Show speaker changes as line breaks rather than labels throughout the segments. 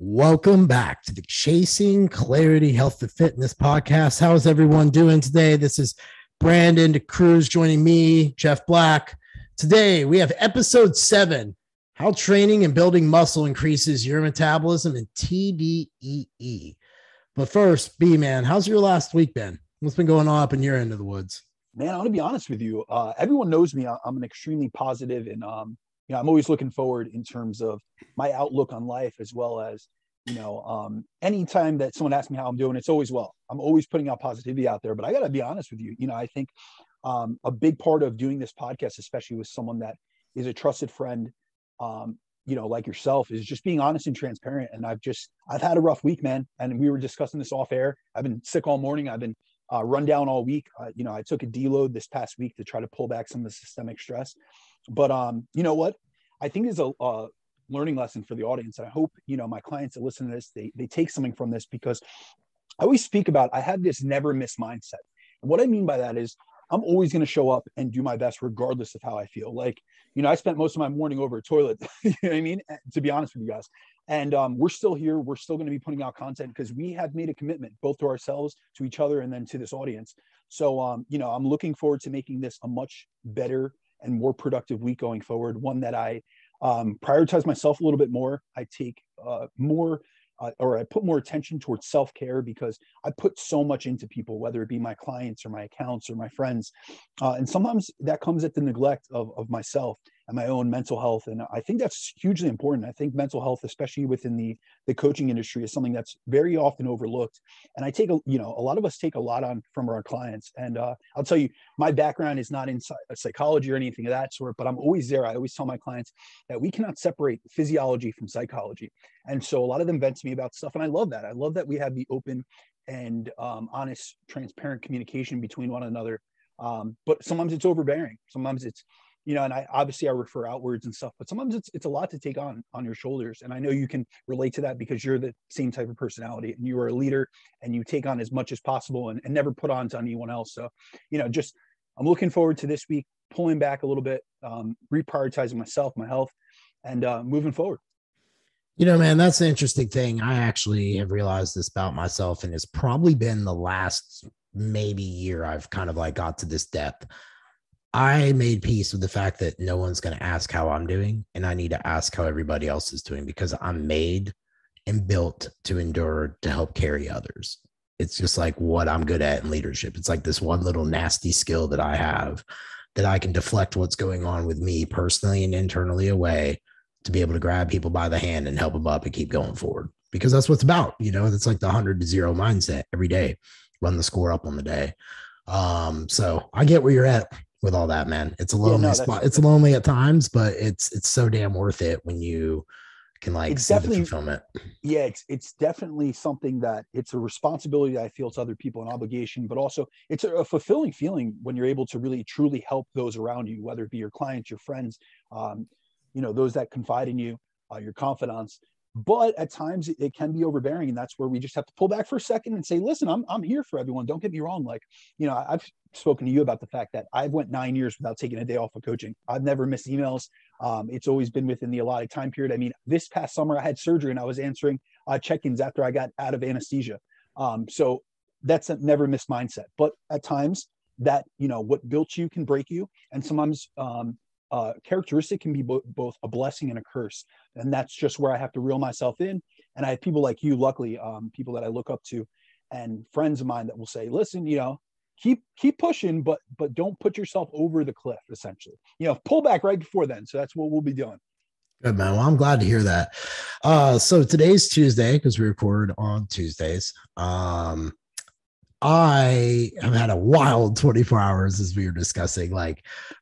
Welcome back to the Chasing Clarity Health and Fitness podcast. How's everyone doing today? This is Brandon DeCruz joining me, Jeff Black. Today we have episode 7, how training and building muscle increases your metabolism and TDEE. But first, B-Man, how's your last week been? What's been going on up in your end of the woods?
Man, I'm going to be honest with you. Everyone knows me. I'm an extremely positive and I'm always looking forward in terms of my outlook on life, as well as, anytime that someone asks me how I'm doing, it's always well. I'm always putting out positivity out there. But I got to be honest with you. I think a big part of doing this podcast, especially with someone that is a trusted friend, like yourself, is just being honest and transparent. And I've had a rough week, man. And we were discussing this off air. I've been sick all morning. I've been run down all week. I took a deload this past week to try to pull back some of the systemic stress. But you know what? I think is a learning lesson for the audience. And I hope, my clients that listen to this, they take something from this, because I always speak about, I have this never miss mindset. And what I mean by that is I'm always going to show up and do my best regardless of how I feel. Like, I spent most of my morning over a toilet, you know what I mean? To be honest with you guys. And we're still here. We're still going to be putting out content because we have made a commitment both to ourselves, to each other, and then to this audience. So, I'm looking forward to making this a much better and more productive week going forward. One that I prioritize myself a little bit more. I take I put more attention towards self-care, because I put so much into people, whether it be my clients or my accounts or my friends. And sometimes that comes at the neglect of myself and my own mental health. And I think that's hugely important. I think mental health, especially within the coaching industry, is something that's very often overlooked. And I take, a lot of us take a lot on from our clients. And I'll tell you, my background is not in psychology or anything of that sort, but I'm always there. I always tell my clients that we cannot separate physiology from psychology. And so a lot of them vent to me about stuff. And I love that. I love that we have the open and honest, transparent communication between one another. But sometimes it's overbearing. Sometimes it's, and I refer outwards and stuff, but sometimes it's a lot to take on your shoulders. And I know you can relate to that, because you're the same type of personality, and you are a leader, and you take on as much as possible and never put on to anyone else. So, I'm looking forward to this week, pulling back a little bit, reprioritizing myself, my health, and moving forward.
Man, that's an interesting thing. I actually have realized this about myself, and it's probably been the last maybe year I've kind of got to this depth. I made peace with the fact that no one's going to ask how I'm doing, and I need to ask how everybody else is doing, because I'm made and built to endure, to help carry others. It's just like what I'm good at in leadership. It's like this one little nasty skill that I have, that I can deflect what's going on with me personally and internally away, to be able to grab people by the hand and help them up and keep going forward, because that's what it's about. It's like the 100-0 mindset every day, run the score up on the day. So I get where you're at with all that, man. It's a lonely spot. It's lonely at times, but it's so damn worth it when you can see the fulfillment.
Yeah, it's definitely something that it's a responsibility that I feel to other people, an obligation, but also it's a fulfilling feeling when you're able to really truly help those around you, whether it be your clients, your friends, those that confide in you, your confidants. But at times it can be overbearing, and that's where we just have to pull back for a second and say, listen, I'm here for everyone. Don't get me wrong. I've spoken to you about the fact that I've went 9 years without taking a day off of coaching. I've never missed emails. It's always been within the allotted time period. I mean, this past summer I had surgery and I was answering check-ins after I got out of anesthesia. So that's a never miss mindset. But at times that, what built you can break you. And sometimes characteristic can be both a blessing and a curse. And that's just where I have to reel myself in. And I have people like you, luckily, people that I look up to, and friends of mine that will say, listen, keep pushing, but don't put yourself over the cliff, essentially. Pull back right before then. So that's what we'll be doing.
Good, man. Well, I'm glad to hear that. So today's Tuesday, because we record on Tuesdays. I have had a wild 24 hours, as we were discussing,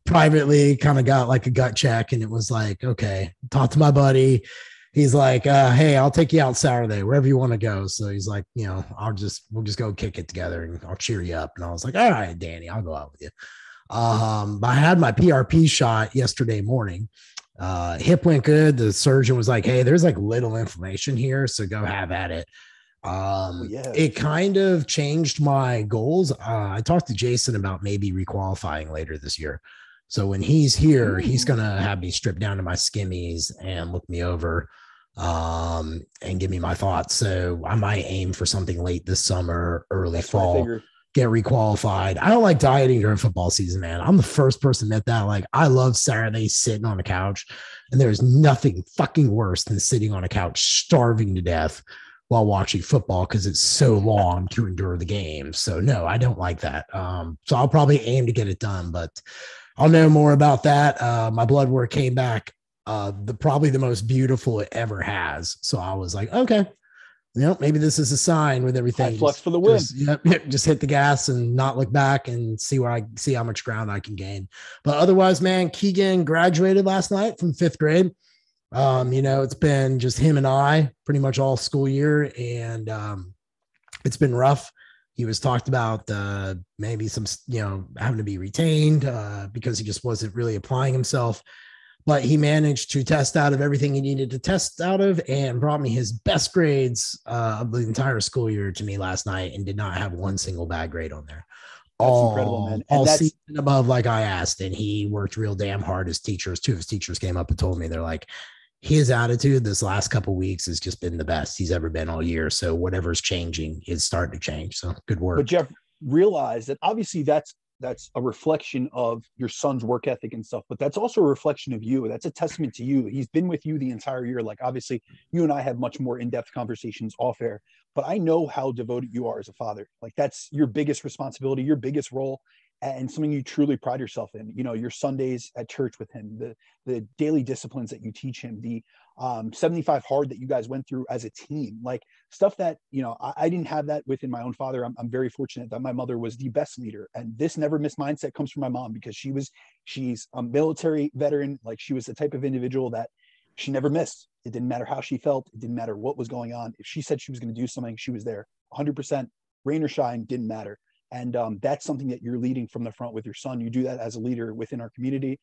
privately, kind of got a gut check, and it was okay, talk to my buddy. He's like, hey, I'll take you out Saturday, wherever you want to go. So he's like, we'll just go kick it together and I'll cheer you up. And I was like, all right, Danny, I'll go out with you. But I had my PRP shot yesterday morning. Hip went good. The surgeon was like, hey, there's little inflammation here, so go have at it. It kind of changed my goals. I talked to Jason about maybe requalifying later this year. So when he's here, he's going to have me stripped down to my skimmies and look me over. and give me my thoughts. So I might aim for something late this summer, early
That's what I
fall,
figured.
get requalified. I don't like dieting during football season, man. I'm the first person to admit that. Like, I love Saturday sitting on the couch, and there's nothing fucking worse than sitting on a couch starving to death while watching football because it's so long to endure the game. So no, I don't like that. So I'll probably aim to get it done, but I'll know more about that. My blood work came back probably the most beautiful it ever has. So I was like, okay, maybe this is a sign with everything.
High flux for the win.
Just hit the gas and not look back and see how much ground I can gain. But otherwise, man, Keegan graduated last night from 5th grade. It's been just him and I pretty much all school year, and it's been rough. He was talked about maybe some, having to be retained because he just wasn't really applying himself. But he managed to test out of everything he needed to test out of and brought me his best grades of the entire school year to me last night, and did not have one single bad grade on there.
That's incredible, man. And
all season above, like I asked, and he worked real damn hard. Two of his teachers came up and told me, they're like, his attitude this last couple of weeks has just been the best he's ever been all year. So whatever's changing is starting to change. So good work.
But Jeff, realize that obviously that's a reflection of your son's work ethic and stuff, but that's also a reflection of you. That's a testament to you. He's been with you the entire year. Like, obviously you and I have much more in-depth conversations off air, but I know how devoted you are as a father. Like, that's your biggest responsibility, your biggest role, and something you truly pride yourself in. Your Sundays at church with him, the daily disciplines that you teach him, the 75 hard that you guys went through as a team, like stuff that, I didn't have that within my own father. I'm very fortunate that my mother was the best leader, and this never miss mindset comes from my mom, because she's a military veteran. Like, she was the type of individual that she never missed. It didn't matter how she felt. It didn't matter what was going on. If she said she was going to do something, she was there 100%, rain or shine, didn't matter. And that's something that you're leading from the front with your son. You do that as a leader within our community,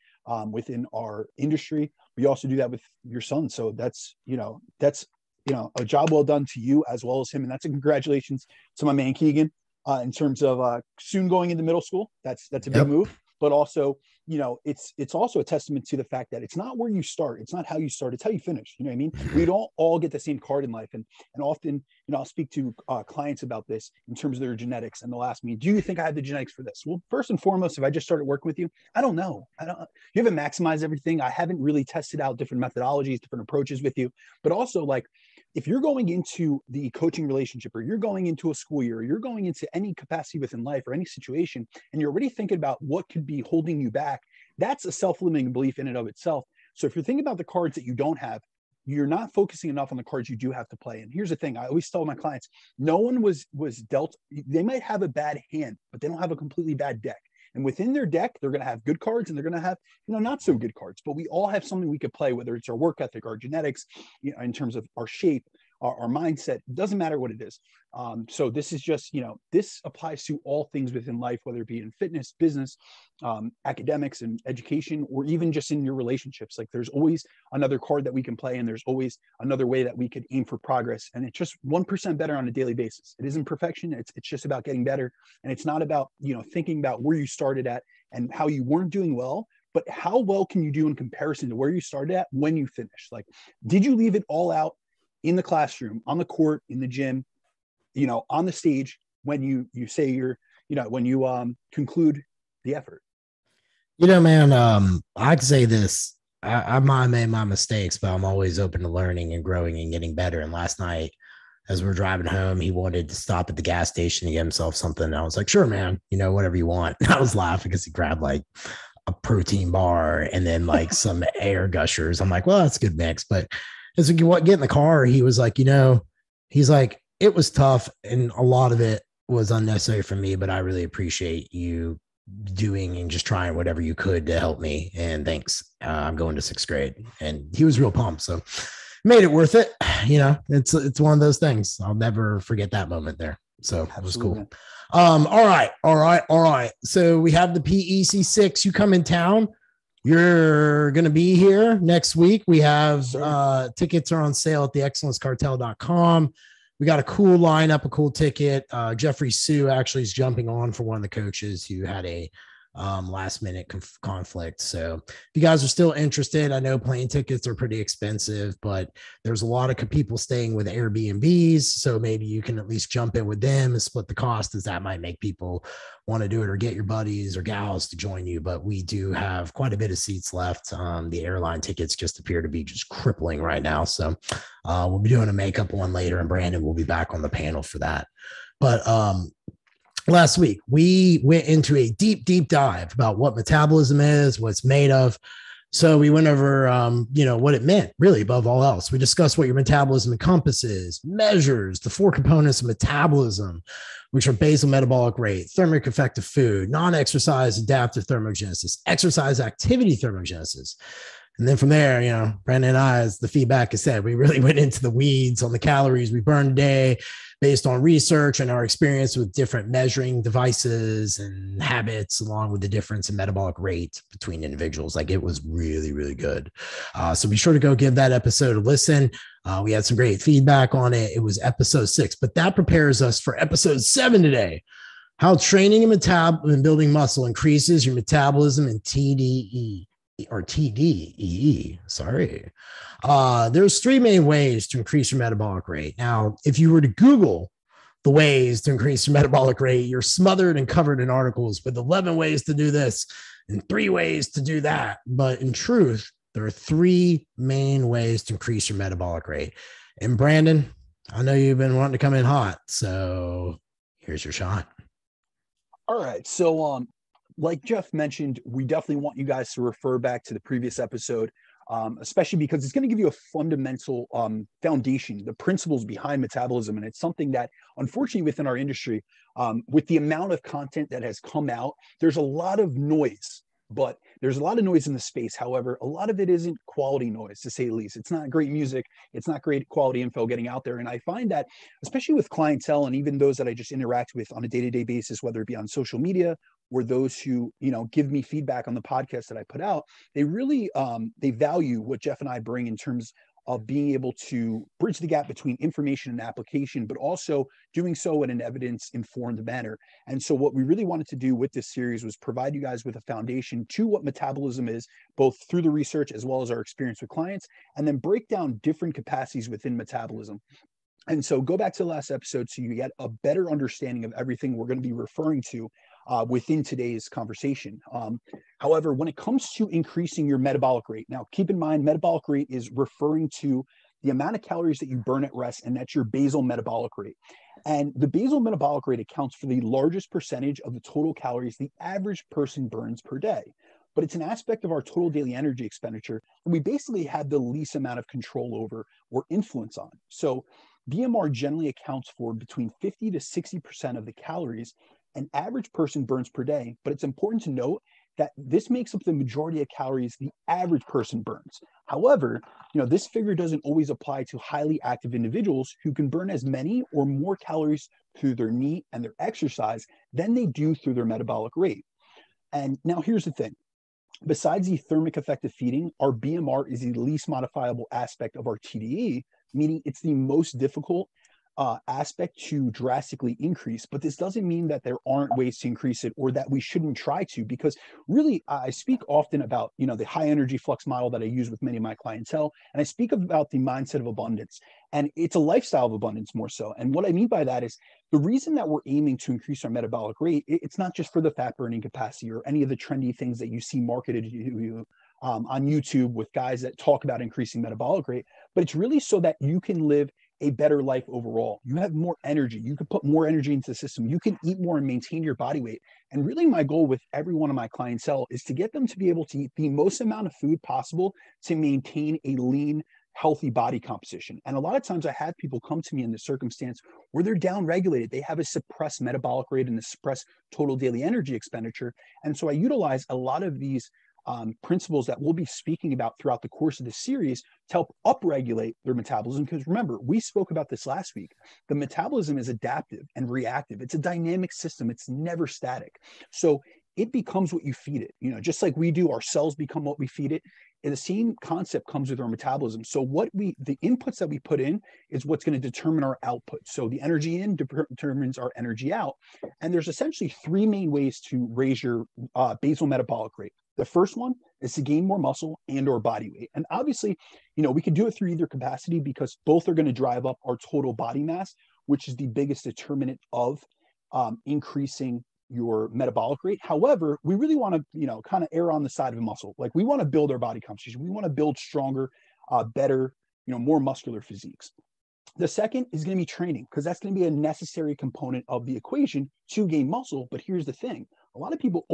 within our industry. We also do that with your son. So that's a job well done to you as well as him. And that's a congratulations to my man Keegan in terms of soon going into middle school. That's a big move. But also, it's also a testament to the fact that it's not where you start. It's not how you start. It's how you finish. You know what I mean? We don't all get the same card in life. And often, I'll speak to clients about this in terms of their genetics. And they'll ask me, do you think I have the genetics for this? Well, first and foremost, if I just started working with you, I don't know. You haven't maximized everything. I haven't really tested out different methodologies, different approaches with you. But also, like, if you're going into the coaching relationship, or you're going into a school year, or you're going into any capacity within life or any situation, and you're already thinking about what could be holding you back, that's a self-limiting belief in and of itself. So if you're thinking about the cards that you don't have, you're not focusing enough on the cards you do have to play. And here's the thing. I always tell my clients, no one was dealt. They might have a bad hand, but they don't have a completely bad deck. And within their deck, they're going to have good cards, and they're going to have, not so good cards. But we all have something we could play, whether it's our work ethic, our genetics, in terms of our shape, our mindset. It doesn't matter what it is. So this is just, this applies to all things within life, whether it be in fitness, business, academics, and education, or even just in your relationships. Like, there's always another card that we can play, and there's always another way that we could aim for progress. And it's just 1% better on a daily basis. It isn't perfection. It's just about getting better. And it's not about, thinking about where you started at and how you weren't doing well, but how well can you do in comparison to where you started at when you finish? Like, did you leave it all out in the classroom, on the court, in the gym, on the stage, when you say when you conclude the effort?
Man, I can say this. I might have made my mistakes, but I'm always open to learning and growing and getting better. And last night, as we're driving home, he wanted to stop at the gas station to get himself something. And I was like, sure, man, whatever you want. And I was laughing because he grabbed like a protein bar and then like some air gushers. I'm like, well, that's a good mix. But as we get in the car, he was like, he's like, it was tough, and a lot of it was unnecessary for me, but I really appreciate you doing and just trying whatever you could to help me. And thanks. I'm going to 6th grade. And he was real pumped. So made it worth it. It's one of those things. I'll never forget that moment there. So it was cool. All right. So we have the PEC6. You come in town. You're going to be here next week. We have tickets are on sale at theexcellencecartel.com. We got a cool lineup, a cool ticket. Jeffrey Sue actually is jumping on for one of the coaches who had a last minute conflict. So if you guys are still interested, I know plane tickets are pretty expensive, but there's a lot of people staying with Airbnbs. So maybe you can at least jump in with them and split the cost, as that might make people want to do it, or get your buddies or gals to join you. But we do have quite a bit of seats left. The airline tickets just appear to be just crippling right now. So we'll be doing a makeup one later, and Brandon will be back on the panel for that. But last week, we went into a deep dive about what metabolism is, what it's made of. So we went over, what it meant, really, above all else. We discussed what your metabolism encompasses, measures, the 4 components of metabolism, which are basal metabolic rate, thermic effect of food, non-exercise adaptive thermogenesis, exercise activity thermogenesis. And then from there, Brandon and I, as the feedback has said, we really went into the weeds on the calories we burned a day based on research and our experience with different measuring devices and habits, along with the difference in metabolic rate between individuals. Like, it was really, really good. So be sure to go give that episode a listen. We had some great feedback on it. It was episode 6, but that prepares us for episode 7 today. How training and building muscle increases your metabolism and TDE. Or TDEE, sorry. There's 3 main ways to increase your metabolic rate. Now, if you were to Google the ways to increase your metabolic rate, you're smothered and covered in articles with 11 ways to do this and 3 ways to do that. But in truth, there are 3 main ways to increase your metabolic rate. And Brandon, I know you've been wanting to come in hot, so here's your shot.
All right. So, like Jeff mentioned, we definitely want you guys to refer back to the previous episode, especially because it's going to give you a fundamental foundation, the principles behind metabolism. And it's something that, unfortunately, within our industry, with the amount of content that has come out, there's a lot of noise. But there's a lot of noise in the space. However, a lot of it isn't quality noise, to say the least. It's not great music. It's not great quality info getting out there. And I find that, especially with clientele and even those that I just interact with on a day-to-day basis, whether it be on social media or those who, give me feedback on the podcast that I put out, they really, they value what Jeff and I bring in terms of being able to bridge the gap between information and application, but also doing so in an evidence-informed manner. And so what we really wanted to do with this series was provide you guys with a foundation to what metabolism is, both through the research as well as our experience with clients, and then break down different capacities within metabolism. And so go back to the last episode so you get a better understanding of everything we're going to be referring to within today's conversation. However, when it comes to increasing your metabolic rate, now keep in mind, metabolic rate is referring to the amount of calories that you burn at rest, and that's your basal metabolic rate. And the basal metabolic rate accounts for the largest percentage of the total calories the average person burns per day. But it's an aspect of our total daily energy expenditure that we basically have the least amount of control over or influence on. So BMR generally accounts for between 50 to 60% of the calories an average person burns per day, but it's important to note that this makes up the majority of calories the average person burns. However, this figure doesn't always apply to highly active individuals who can burn as many or more calories through their NEAT and their exercise than they do through their metabolic rate. And now here's the thing. Besides the thermic effect of feeding, our BMR is the least modifiable aspect of our TDE, meaning it's the most difficult aspect to drastically increase. But this doesn't mean that there aren't ways to increase it or that we shouldn't try to, because really I speak often about, the high energy flux model that I use with many of my clientele. And I speak about the mindset of abundance, and it's a lifestyle of abundance more so. And what I mean by that is the reason that we're aiming to increase our metabolic rate, it's not just for the fat burning capacity or any of the trendy things that you see marketed to you on YouTube with guys that talk about increasing metabolic rate, but it's really so that you can live a better life overall. You have more energy. You can put more energy into the system. You can eat more and maintain your body weight. And really my goal with every one of my clientele is to get them to be able to eat the most amount of food possible to maintain a lean, healthy body composition. And a lot of times I have people come to me in the circumstance where they're down-regulated. They have a suppressed metabolic rate and a suppressed total daily energy expenditure. And so I utilize a lot of these principles that we'll be speaking about throughout the course of the series to help upregulate their metabolism. Because remember, we spoke about this last week. The metabolism is adaptive and reactive. It's a dynamic system. It's never static. So it becomes what you feed it. Just like we do, our cells become what we feed it. the same concept comes with our metabolism. So the inputs that we put in is what's going to determine our output. So the energy in determines our energy out. And there's essentially three main ways to raise your basal metabolic rate. The first one is to gain more muscle and or body weight. And obviously, we could do it through either capacity because both are going to drive up our total body mass, which is the biggest determinant of increasing your metabolic rate. However, we really want to, kind of err on the side of muscle. Like we want to build our body composition. We want to build stronger, better, more muscular physiques. The second is going to be training, because that's going to be a necessary component of the equation to gain muscle. But here's the thing. A lot of people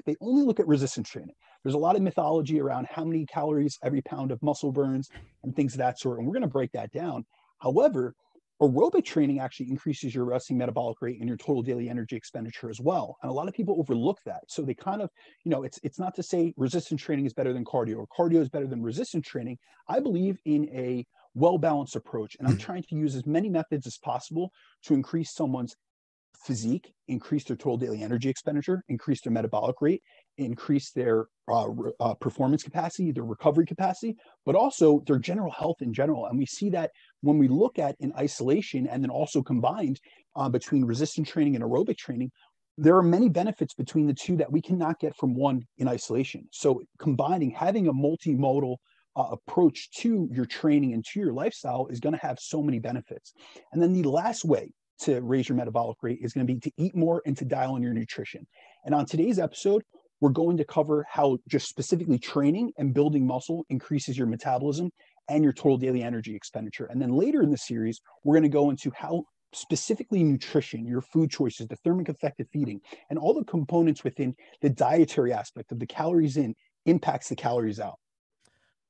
they only look at resistance training. There's a lot of mythology around how many calories every pound of muscle burns and things of that sort. And we're going to break that down. However, aerobic training actually increases your resting metabolic rate and your total daily energy expenditure as well. And a lot of people overlook that. So they kind of, it's not to say resistance training is better than cardio or cardio is better than resistance training. I believe in a well-balanced approach. And I'm trying to use as many methods as possible to increase someone's physique, increase their total daily energy expenditure, increase their metabolic rate, increase their performance capacity, their recovery capacity, but also their general health in general. And we see that when we look at in isolation and then also combined between resistance training and aerobic training, there are many benefits between the two that we cannot get from one in isolation. So combining, having a multimodal approach to your training and to your lifestyle is going to have so many benefits. And then the last way to raise your metabolic rate is going to be to eat more and to dial in your nutrition. And on today's episode, we're going to cover how just specifically training and building muscle increases your metabolism and your total daily energy expenditure. And then later in the series, we're going to go into how specifically nutrition, your food choices, the thermic effect of feeding, and all the components within the dietary aspect of the calories in impacts the calories out.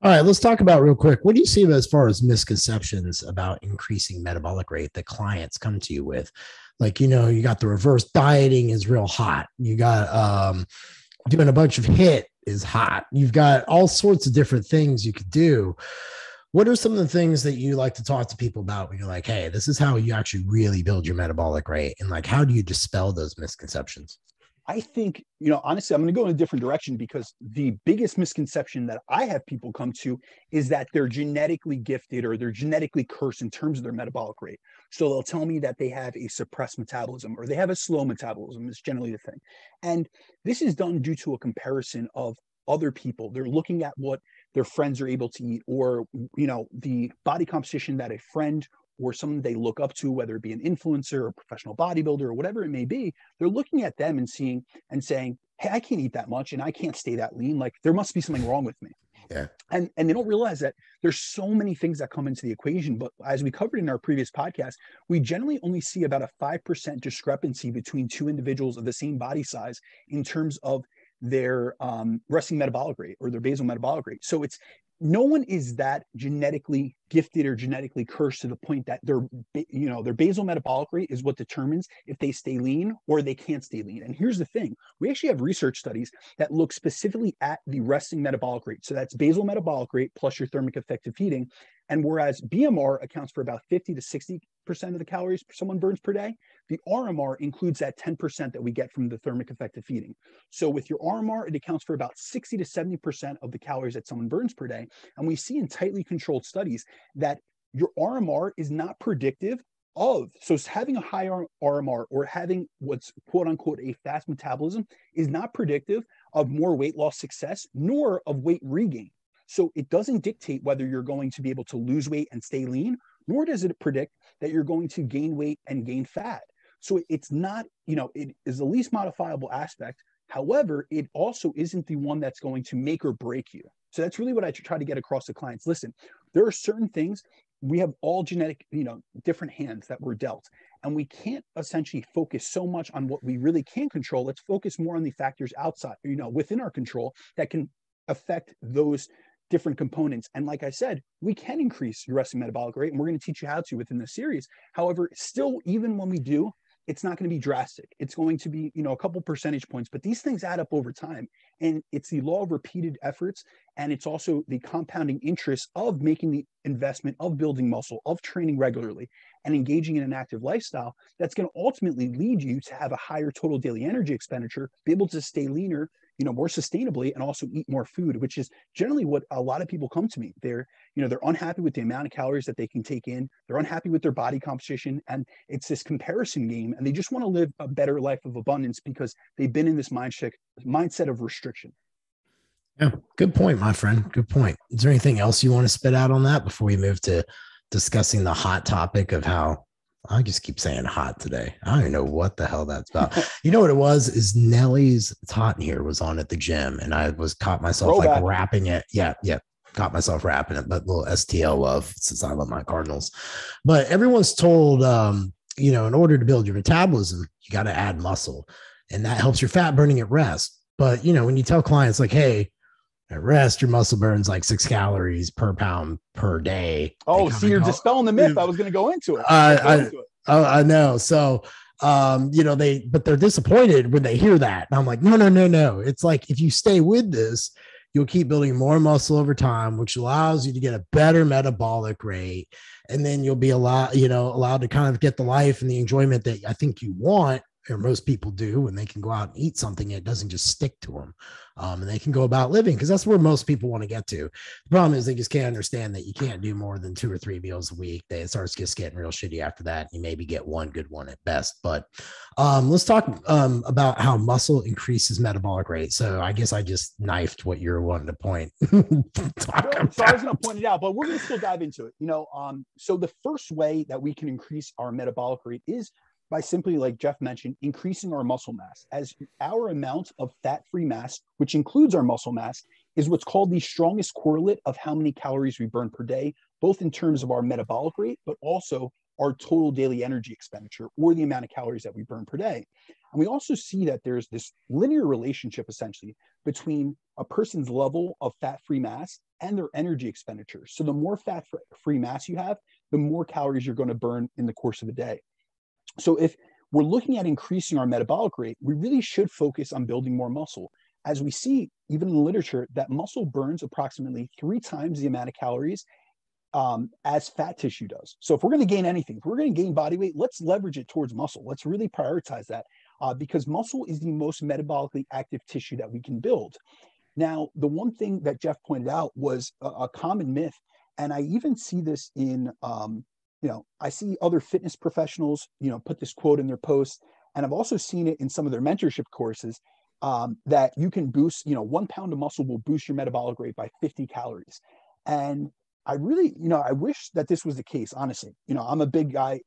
All right, let's talk about real quick. What do you see as far as misconceptions about increasing metabolic rate that clients come to you with? Like, you got the reverse dieting is real hot. You got doing a bunch of HIIT is hot. You've got all sorts of different things you could do. What are some of the things that you like to talk to people about when you're like, hey, this is how you actually really build your metabolic rate? And like, how do you dispel those misconceptions?
I think, honestly, I'm going to go in a different direction because the biggest misconception that I have people come to is that they're genetically gifted or they're genetically cursed in terms of their metabolic rate. So they'll tell me that they have a suppressed metabolism or they have a slow metabolism is generally the thing. And this is done due to a comparison of other people. They're looking at what their friends are able to eat or, the body composition that a friend or someone they look up to, whether it be an influencer or professional bodybuilder or whatever it may be, they're looking at them and saying, hey, I can't eat that much and I can't stay that lean. Like there must be something wrong with me.
Yeah.
And they don't realize that there's so many things that come into the equation. But as we covered in our previous podcast, we generally only see about a 5% discrepancy between two individuals of the same body size in terms of their resting metabolic rate or their basal metabolic rate. So no one is that genetically gifted or genetically cursed to the point that their basal metabolic rate is what determines if they stay lean or they can't stay lean. And here's the thing. We actually have research studies that look specifically at the resting metabolic rate. So that's basal metabolic rate plus your thermic effect of feeding. And whereas BMR accounts for about 50 to 60% of the calories someone burns per day, the RMR includes that 10% that we get from the thermic effect of feeding. So with your RMR, it accounts for about 60 to 70% of the calories that someone burns per day. And we see in tightly controlled studies that your RMR is not predictive of, so having a high RMR or having what's quote unquote a fast metabolism is not predictive of more weight loss success nor of weight regain. So it doesn't dictate whether you're going to be able to lose weight and stay lean, nor does it predict that you're going to gain weight and gain fat. So it's not, it is the least modifiable aspect. However, it also isn't the one that's going to make or break you. So that's really what I try to get across to clients. Listen, there are certain things we have all genetic, different hands that we're dealt, and we can't essentially focus so much on what we really can control. Let's focus more on the factors outside, within our control that can affect those different components. And like I said, we can increase your resting metabolic rate, and we're going to teach you how to within this series. However, still, even when we do, it's not going to be drastic. It's going to be, a couple percentage points, but these things add up over time. And it's the law of repeated efforts. And it's also the compounding interest of making the investment of building muscle, of training regularly and engaging in an active lifestyle that's going to ultimately lead you to have a higher total daily energy expenditure, be able to stay leaner more sustainably and also eat more food, which is generally what a lot of people come to me. They're unhappy with the amount of calories that they can take in. They're unhappy with their body composition. And it's this comparison game. And they just want to live a better life of abundance because they've been in this mindset of restriction.
Yeah, good point, my friend. Good point. Is there anything else you want to spit out on that before we move to discussing the hot topic of how I just keep saying hot today? I don't even know what the hell that's about. You know what it was? Is Nelly's It's Hot in Here was on at the gym, and I was caught myself like wrapping it. Yeah. Caught myself wrapping it, but a little STL love since I love my Cardinals. But everyone's told, in order to build your metabolism, you got to add muscle, and that helps your fat burning at rest. But, when you tell clients like, hey, at rest, your muscle burns like 6 calories per pound per day.
Oh, see, you're dispelling the myth. I was going to go into it.
I know. So, but they're disappointed when they hear that. And I'm like, no. It's like, if you stay with this, you'll keep building more muscle over time, which allows you to get a better metabolic rate. And then you'll be allowed to kind of get the life and the enjoyment that I think you want, or most people do, when they can go out and eat something, it doesn't just stick to them. And they can go about living, because that's where most people want to get to. The problem is they just can't understand that you can't do more than 2 or 3 meals a week. It starts just getting real shitty after that. You maybe get one good one at best. But let's talk about how muscle increases metabolic rate. So I guess I just knifed what you're wanting to point.
So I was going to point it out, but we're going to still dive into it. So the first way that we can increase our metabolic rate is by simply, like Jeff mentioned, increasing our muscle mass, as our amount of fat-free mass, which includes our muscle mass, is what's called the strongest correlate of how many calories we burn per day, both in terms of our metabolic rate, but also our total daily energy expenditure, or the amount of calories that we burn per day. And we also see that there's this linear relationship, essentially, between a person's level of fat-free mass and their energy expenditure. So the more fat-free mass you have, the more calories you're going to burn in the course of a day. So if we're looking at increasing our metabolic rate, we really should focus on building more muscle. As we see, even in the literature, that muscle burns approximately 3 times the amount of calories as fat tissue does. So if we're going to gain anything, if we're going to gain body weight, let's leverage it towards muscle. Let's really prioritize that because muscle is the most metabolically active tissue that we can build. Now, the one thing that Jeff pointed out was a common myth, and I even see this in I see other fitness professionals, put this quote in their posts, and I've also seen it in some of their mentorship courses, that you can boost, 1 pound of muscle will boost your metabolic rate by 50 calories. And I really, I wish that this was the case, honestly. I'm a big guy,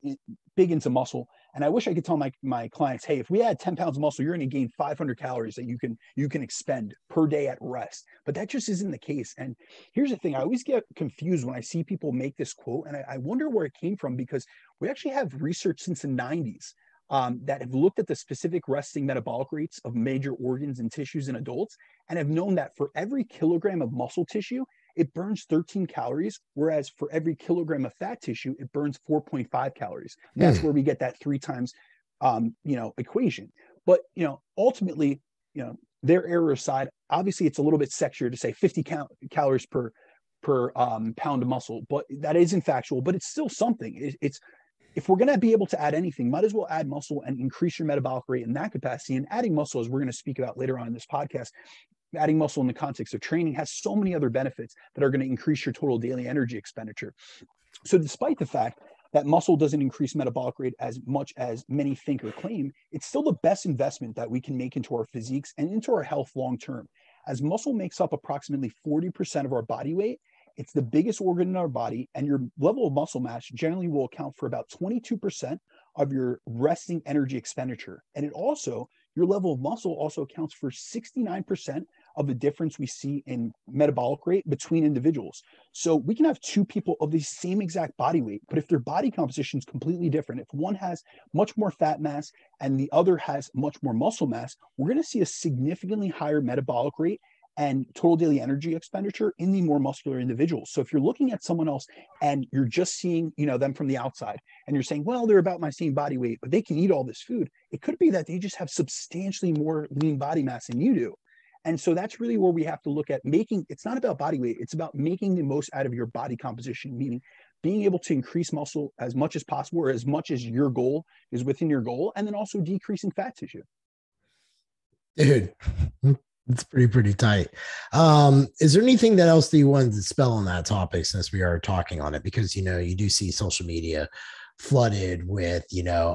big into muscle, and I wish I could tell my clients, hey, if we add 10 pounds of muscle, you're going to gain 500 calories that you can expend per day at rest. But that just isn't the case. And here's the thing, I always get confused when I see people make this quote, and I wonder where it came from, because we actually have research since the 90s that have looked at the specific resting metabolic rates of major organs and tissues in adults, and have known that for every kilogram of muscle tissue, it burns 13 calories, whereas for every kilogram of fat tissue, it burns 4.5 calories. And that's where we get that 3 times, equation. But, ultimately, their error aside, obviously it's a little bit sexier to say 50 calories per pound of muscle, but that isn't factual, but it's still something. It's if we're going to be able to add anything, might as well add muscle and increase your metabolic rate in that capacity. And adding muscle, as we're going to speak about later on in this podcast, adding muscle in the context of training has so many other benefits that are going to increase your total daily energy expenditure. So despite the fact that muscle doesn't increase metabolic rate as much as many think or claim, it's still the best investment that we can make into our physiques and into our health long term. As muscle makes up approximately 40% of our body weight, it's the biggest organ in our body, and your level of muscle mass generally will account for about 22% of your resting energy expenditure. And your level of muscle also accounts for 69% of the difference we see in metabolic rate between individuals. So we can have 2 people of the same exact body weight, but if their body composition is completely different, if one has much more fat mass and the other has much more muscle mass, we're going to see a significantly higher metabolic rate and total daily energy expenditure in the more muscular individuals. So if you're looking at someone else and you're just seeing, them from the outside, and you're saying, well, they're about my same body weight, but they can eat all this food, it could be that they just have substantially more lean body mass than you do. And so that's really where we have to look at it's not about body weight, it's about making the most out of your body composition, meaning being able to increase muscle as much as possible, or as much as your goal is within your goal, and then also decreasing fat tissue.
Dude, It's pretty tight. Is there anything that else that you wanted to spell on that topic since we are talking on it? Because, you do see social media flooded with,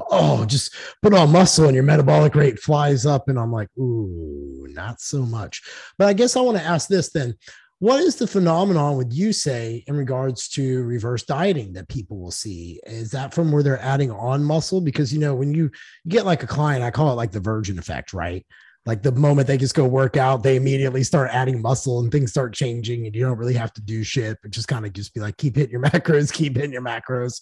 oh, just put on muscle and your metabolic rate flies up. And I'm like, ooh, not so much. But I guess I want to ask this then. What is the phenomenon would you say in regards to reverse dieting that people will see? Is that from where they're adding on muscle? Because, when you get like a client, I call it like the virgin effect, right? Like the moment they just go work out, they immediately start adding muscle and things start changing and you don't really have to do shit, but just kind of just be like, keep hitting your macros, keep hitting your macros,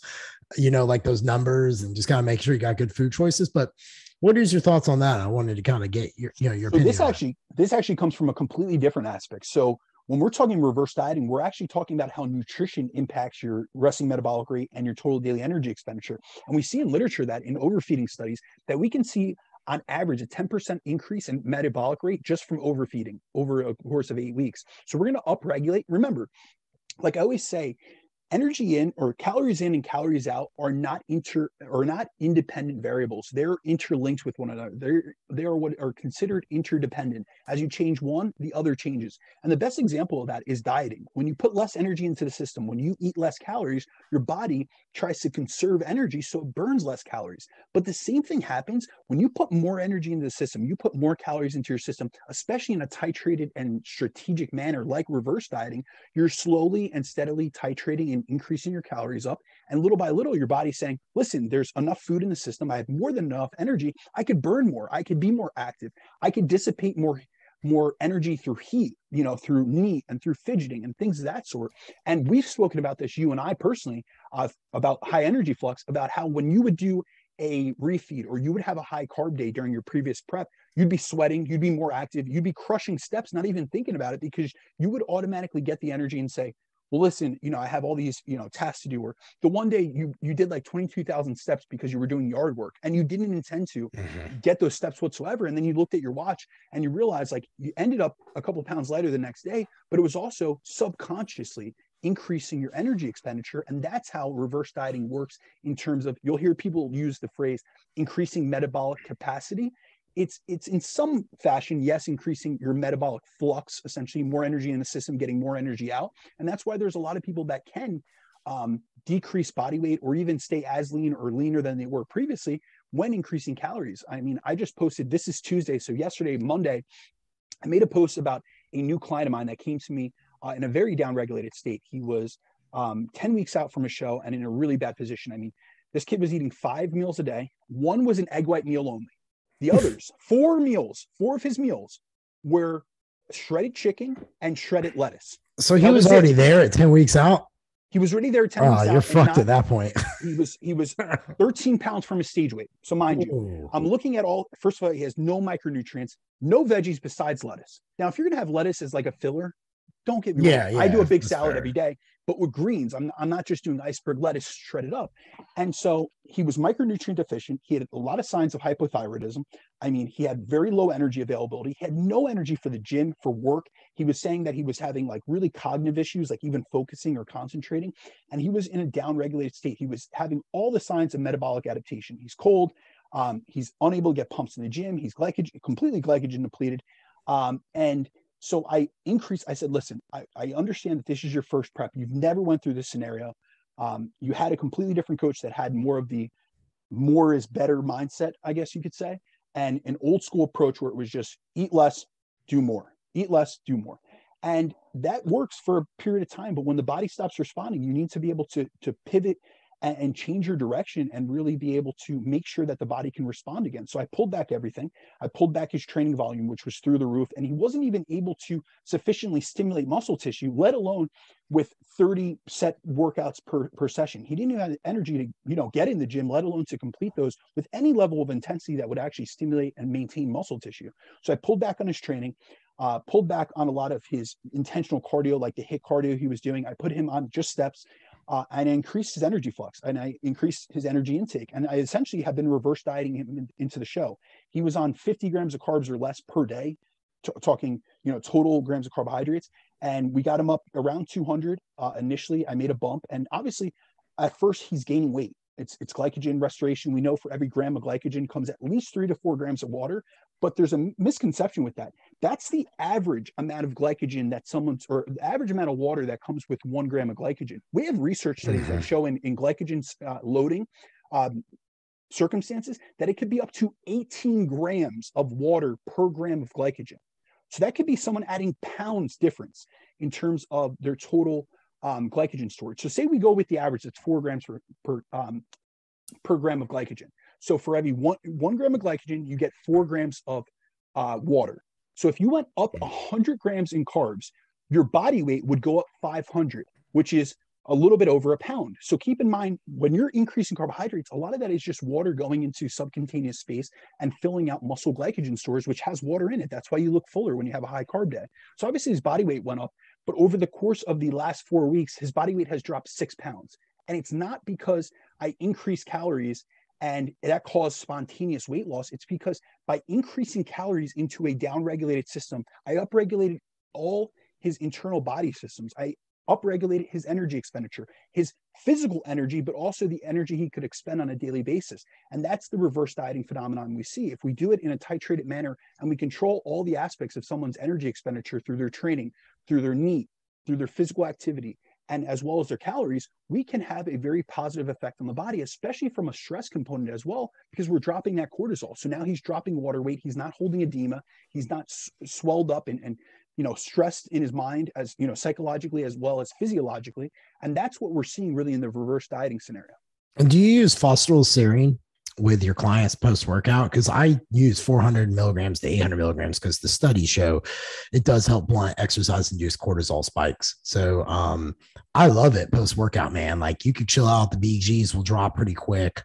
like those numbers and just kind of make sure you got good food choices. But what is your thoughts on that? I wanted to kind of get your
So
opinion.
this actually comes from a completely different aspect. So when we're talking reverse dieting, we're actually talking about how nutrition impacts your resting metabolic rate and your total daily energy expenditure. And we see in literature that in overfeeding studies that we can see on average a 10% increase in metabolic rate just from overfeeding over a course of 8 weeks. So we're going to upregulate. Remember, like I always say, energy in or calories in and calories out are not independent variables. They're interlinked with one another. They are what are considered interdependent. As you change one, the other changes. And the best example of that is dieting. When you put less energy into the system, when you eat less calories, your body tries to conserve energy so it burns less calories. But the same thing happens when you put more energy into the system, you put more calories into your system, especially in a titrated and strategic manner like reverse dieting. You're slowly and steadily titrating and increasing your calories up. And little by little, your body's saying, listen, there's enough food in the system. I have more than enough energy. I could burn more. I could be more active. I could dissipate more energy through heat, through NEAT and through fidgeting and things of that sort. And we've spoken about this, you and I personally, about high energy flux, about how when you would do a refeed or you would have a high carb day during your previous prep, you'd be sweating, you'd be more active, you'd be crushing steps, not even thinking about it, because you would automatically get the energy and say, well, listen, I have all these, tasks to do. Or the one day you did like 22,000 steps because you were doing yard work and you didn't intend to get those steps whatsoever. And then you looked at your watch and you realized like you ended up a couple of pounds lighter the next day, but it was also subconsciously increasing your energy expenditure. And that's how reverse dieting works in terms of, you'll hear people use the phrase increasing metabolic capacity. It's in some fashion, yes, increasing your metabolic flux, essentially more energy in the system, getting more energy out. And that's why there's a lot of people that can decrease body weight or even stay as lean or leaner than they were previously when increasing calories. I mean, I just posted, this is Tuesday. So yesterday, Monday, I made a post about a new client of mine that came to me in a very downregulated state. He was 10 weeks out from a show and in a really bad position. I mean, this kid was eating 5 meals a day. One was an egg white meal only. The others, 4 of his meals were shredded chicken and shredded lettuce.
So he was already there at 10 weeks out?
He was already there at 10 weeks out.
Oh, you're fucked at that point.
He was 13 pounds from his stage weight. So mind you, I'm looking at first of all, he has no micronutrients, no veggies besides lettuce. Now, if you're going to have lettuce as like a filler, don't get me wrong. I do a big salad every day, but with greens, I'm not just doing iceberg lettuce shredded up. And so he was micronutrient deficient. He had a lot of signs of hypothyroidism. I mean, he had very low energy availability. He had no energy for the gym, for work. He was saying that he was having like really cognitive issues, like even focusing or concentrating. And he was in a downregulated state. He was having all the signs of metabolic adaptation. He's cold. He's unable to get pumps in the gym. He's completely glycogen depleted. So I said, listen, I understand that this is your first prep. You've never went through this scenario. You had a completely different coach that had more of the more is better mindset, I guess you could say, and an old school approach where it was just eat less, do more, eat less, do more. And that works for a period of time. But when the body stops responding, you need to be able to pivot and change your direction and really be able to make sure that the body can respond again. So I pulled back everything. I pulled back his training volume, which was through the roof. And he wasn't even able to sufficiently stimulate muscle tissue, let alone with 30 set workouts per session. He didn't even have the energy to, get in the gym, let alone to complete those with any level of intensity that would actually stimulate and maintain muscle tissue. So I pulled back on his training, pulled back on a lot of his intentional cardio, like the HIIT cardio he was doing. I put him on just steps. And I increased his energy flux and I increased his energy intake. And I essentially have been reverse dieting him into the show. He was on 50 grams of carbs or less per day, talking, total grams of carbohydrates. And we got him up around 200 initially. I made a bump. And obviously, at first, he's gaining weight. It's glycogen restoration. We know for every gram of glycogen comes at least 3 to 4 grams of water. But there's a misconception with that. That's the average amount of glycogen that or the average amount of water that comes with 1 gram of glycogen. We have research studies that show in glycogen loading circumstances that it could be up to 18 grams of water per gram of glycogen. So that could be someone adding pounds difference in terms of their total glycogen storage. So say we go with the average, that's 4 grams per gram of glycogen. So for every one gram of glycogen, you get 4 grams of water. So if you went up 100 grams in carbs, your body weight would go up 500, which is a little bit over a pound. So keep in mind, when you're increasing carbohydrates, a lot of that is just water going into subcutaneous space and filling out muscle glycogen stores, which has water in it. That's why you look fuller when you have a high carb day. So obviously his body weight went up, but over the course of the last 4 weeks, his body weight has dropped 6 pounds. And it's not because I increased calories and that caused spontaneous weight loss. It's because by increasing calories into a downregulated system, I upregulated all his internal body systems. I upregulated his energy expenditure, his physical energy, but also the energy he could expend on a daily basis. And that's the reverse dieting phenomenon we see. If we do it in a titrated manner and we control all the aspects of someone's energy expenditure through their training, through their NEAT, through their physical activity, and as well as their calories, we can have a very positive effect on the body, especially from a stress component as well, because we're dropping that cortisol. So now he's dropping water weight. He's not holding edema. He's not swelled up and stressed in his mind, as psychologically as well as physiologically. And that's what we're seeing really in the reverse dieting scenario.
And do you use Phosphoryl Serine with your clients post-workout? Because I use 400 milligrams to 800 milligrams because the studies show it does help blunt exercise-induced cortisol spikes. So I love it post-workout, man. Like you could chill out, the BGs will drop pretty quick.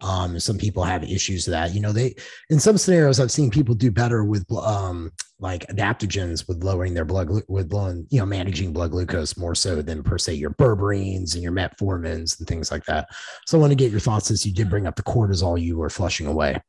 Some people have issues with that. They in some scenarios I've seen people do better with like adaptogens with lowering their managing blood glucose more so than per se your berberines and your metformins and things like that. So I want to get your thoughts, since you did bring up the cortisol you were flushing away.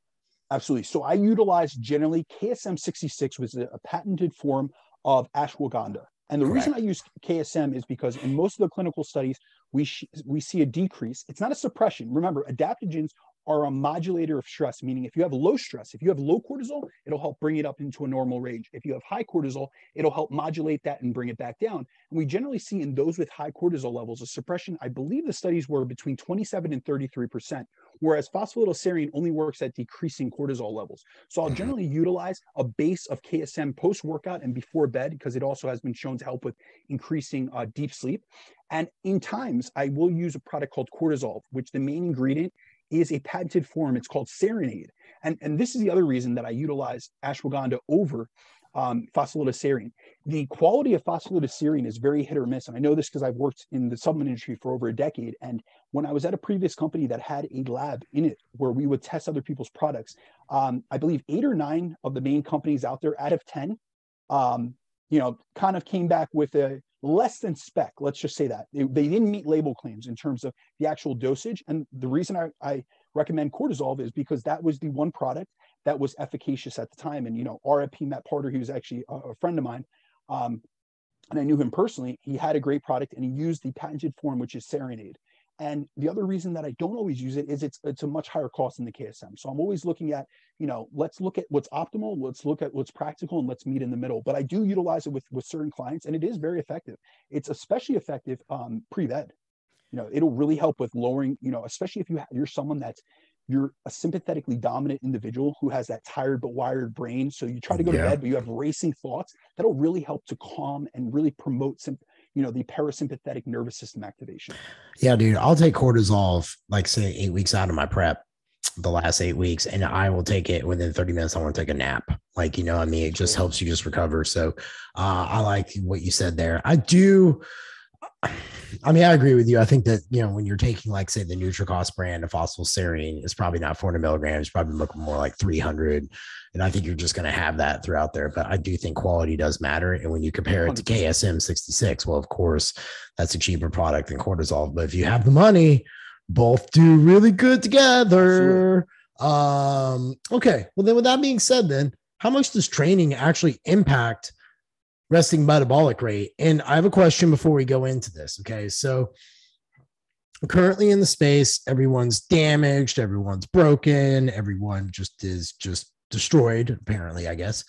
Absolutely. So I utilize generally KSM 66, which is a patented form of ashwagandha. And the reason I use KSM is because in most of the clinical studies, we see a decrease. It's not a suppression. Remember, adaptogens are a modulator of stress, meaning if you have low stress, if you have low cortisol, it'll help bring it up into a normal range. If you have high cortisol, it'll help modulate that and bring it back down. And we generally see in those with high cortisol levels, a suppression, I believe the studies were between 27 and 33%, whereas phosphatidylserine only works at decreasing cortisol levels. So I'll generally utilize a base of KSM post-workout and before bed, because it also has been shown to help with increasing deep sleep. And in times, I will use a product called cortisol, which the main ingredient is a patented form. It's called Serine. And this is the other reason that I utilize ashwagandha over phosphatidylserine. The quality of phosphatidylserine is very hit or miss. And I know this because I've worked in the supplement industry for over a decade. And when I was at a previous company that had a lab in it where we would test other people's products, I believe 8 or 9 of the main companies out there out of 10, kind of came back with a less than spec. Let's just say that they didn't meet label claims in terms of the actual dosage. And the reason I recommend cortisol is because that was the one product that was efficacious at the time. And, RIP Matt Porter, he was actually a friend of mine. And I knew him personally. He had a great product and he used the patented form, which is Serine. And the other reason that I don't always use it is it's a much higher cost than the KSM. So I'm always looking at, let's look at what's optimal, let's look at what's practical, and let's meet in the middle. But I do utilize it with certain clients, and it is very effective. It's especially effective pre-bed. It'll really help with lowering, especially if you're someone you're a sympathetically dominant individual who has that tired but wired brain. So you try to go to bed, but you have racing thoughts. That'll really help to calm and really promote the parasympathetic nervous system activation.
Yeah, dude, I'll take cortisol, like say 8 weeks out of my prep, the last 8 weeks, and I will take it within 30 minutes. I want to take a nap. It just helps you just recover. So I like what you said there. I agree with you. I think that, when you're taking, like, say, the NutriCost brand of phosphatidylserine, it's probably not 400 milligrams, probably looking more like 300. And I think you're just going to have that throughout there. But I do think quality does matter. And when you compare it to KSM 66, well, of course, that's a cheaper product than cortisol. But if you have the money, both do really good together. Okay. Well, then with that being said, then how much does training actually impact resting metabolic rate? And I have a question before we go into this. Okay. So currently in the space, everyone's damaged, everyone's broken, everyone is just destroyed, apparently, I guess.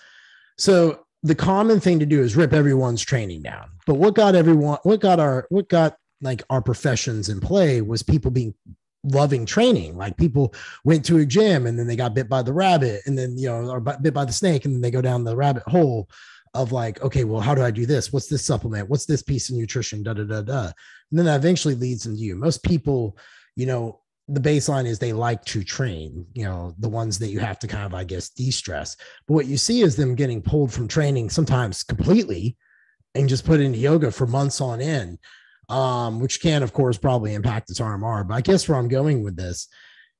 So the common thing to do is rip everyone's training down. But what got like our professions in play was people being loving training. Like people went to a gym and then they got bit by the rabbit, and then, or bit by the snake, and then they go down the rabbit hole of like, okay, well, how do I do this? What's this supplement? What's this piece of nutrition? Da, da, da, da. And then that eventually leads into you. Most people, the baseline is they like to train, the ones that you have to kind of, I guess, de-stress. But what you see is them getting pulled from training sometimes completely and just put into yoga for months on end, which can, of course, probably impact its RMR. But I guess where I'm going with this,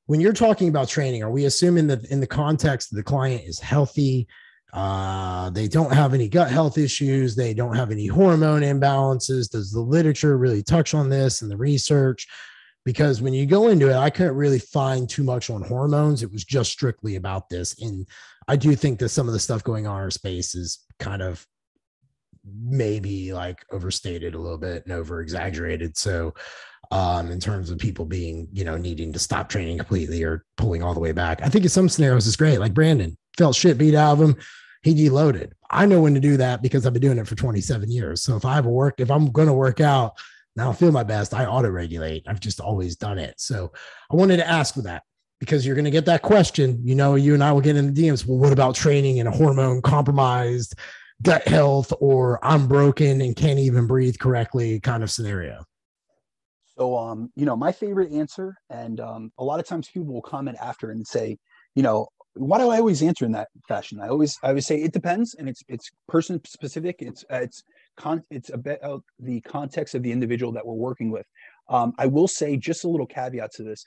when you're talking about training, are we assuming that in the context the client is healthy, they don't have any gut health issues, they don't have any hormone imbalances? Does the literature really touch on this and the research? Because when you go into it, I couldn't really find too much on hormones. It was just strictly about this. And I do think that some of the stuff going on in our space is kind of maybe like overstated a little bit and over exaggerated. So in terms of people being, needing to stop training completely or pulling all the way back, I think in some scenarios it's great. Like Brandon felt shit beat out of him. He deloaded. I know when to do that because I've been doing it for 27 years. So if I'm going to work out, and I don't feel my best, I auto-regulate. I've just always done it. So I wanted to ask for that because you're going to get that question. You and I will get in the DMs. Well, what about training in a hormone compromised gut health, or I'm broken and can't even breathe correctly kind of scenario?
So, my favorite answer, and a lot of times people will comment after and say, why do I always answer in that fashion? I always say it depends, and it's person specific. It's about the context of the individual that we're working with. I will say just a little caveat to this.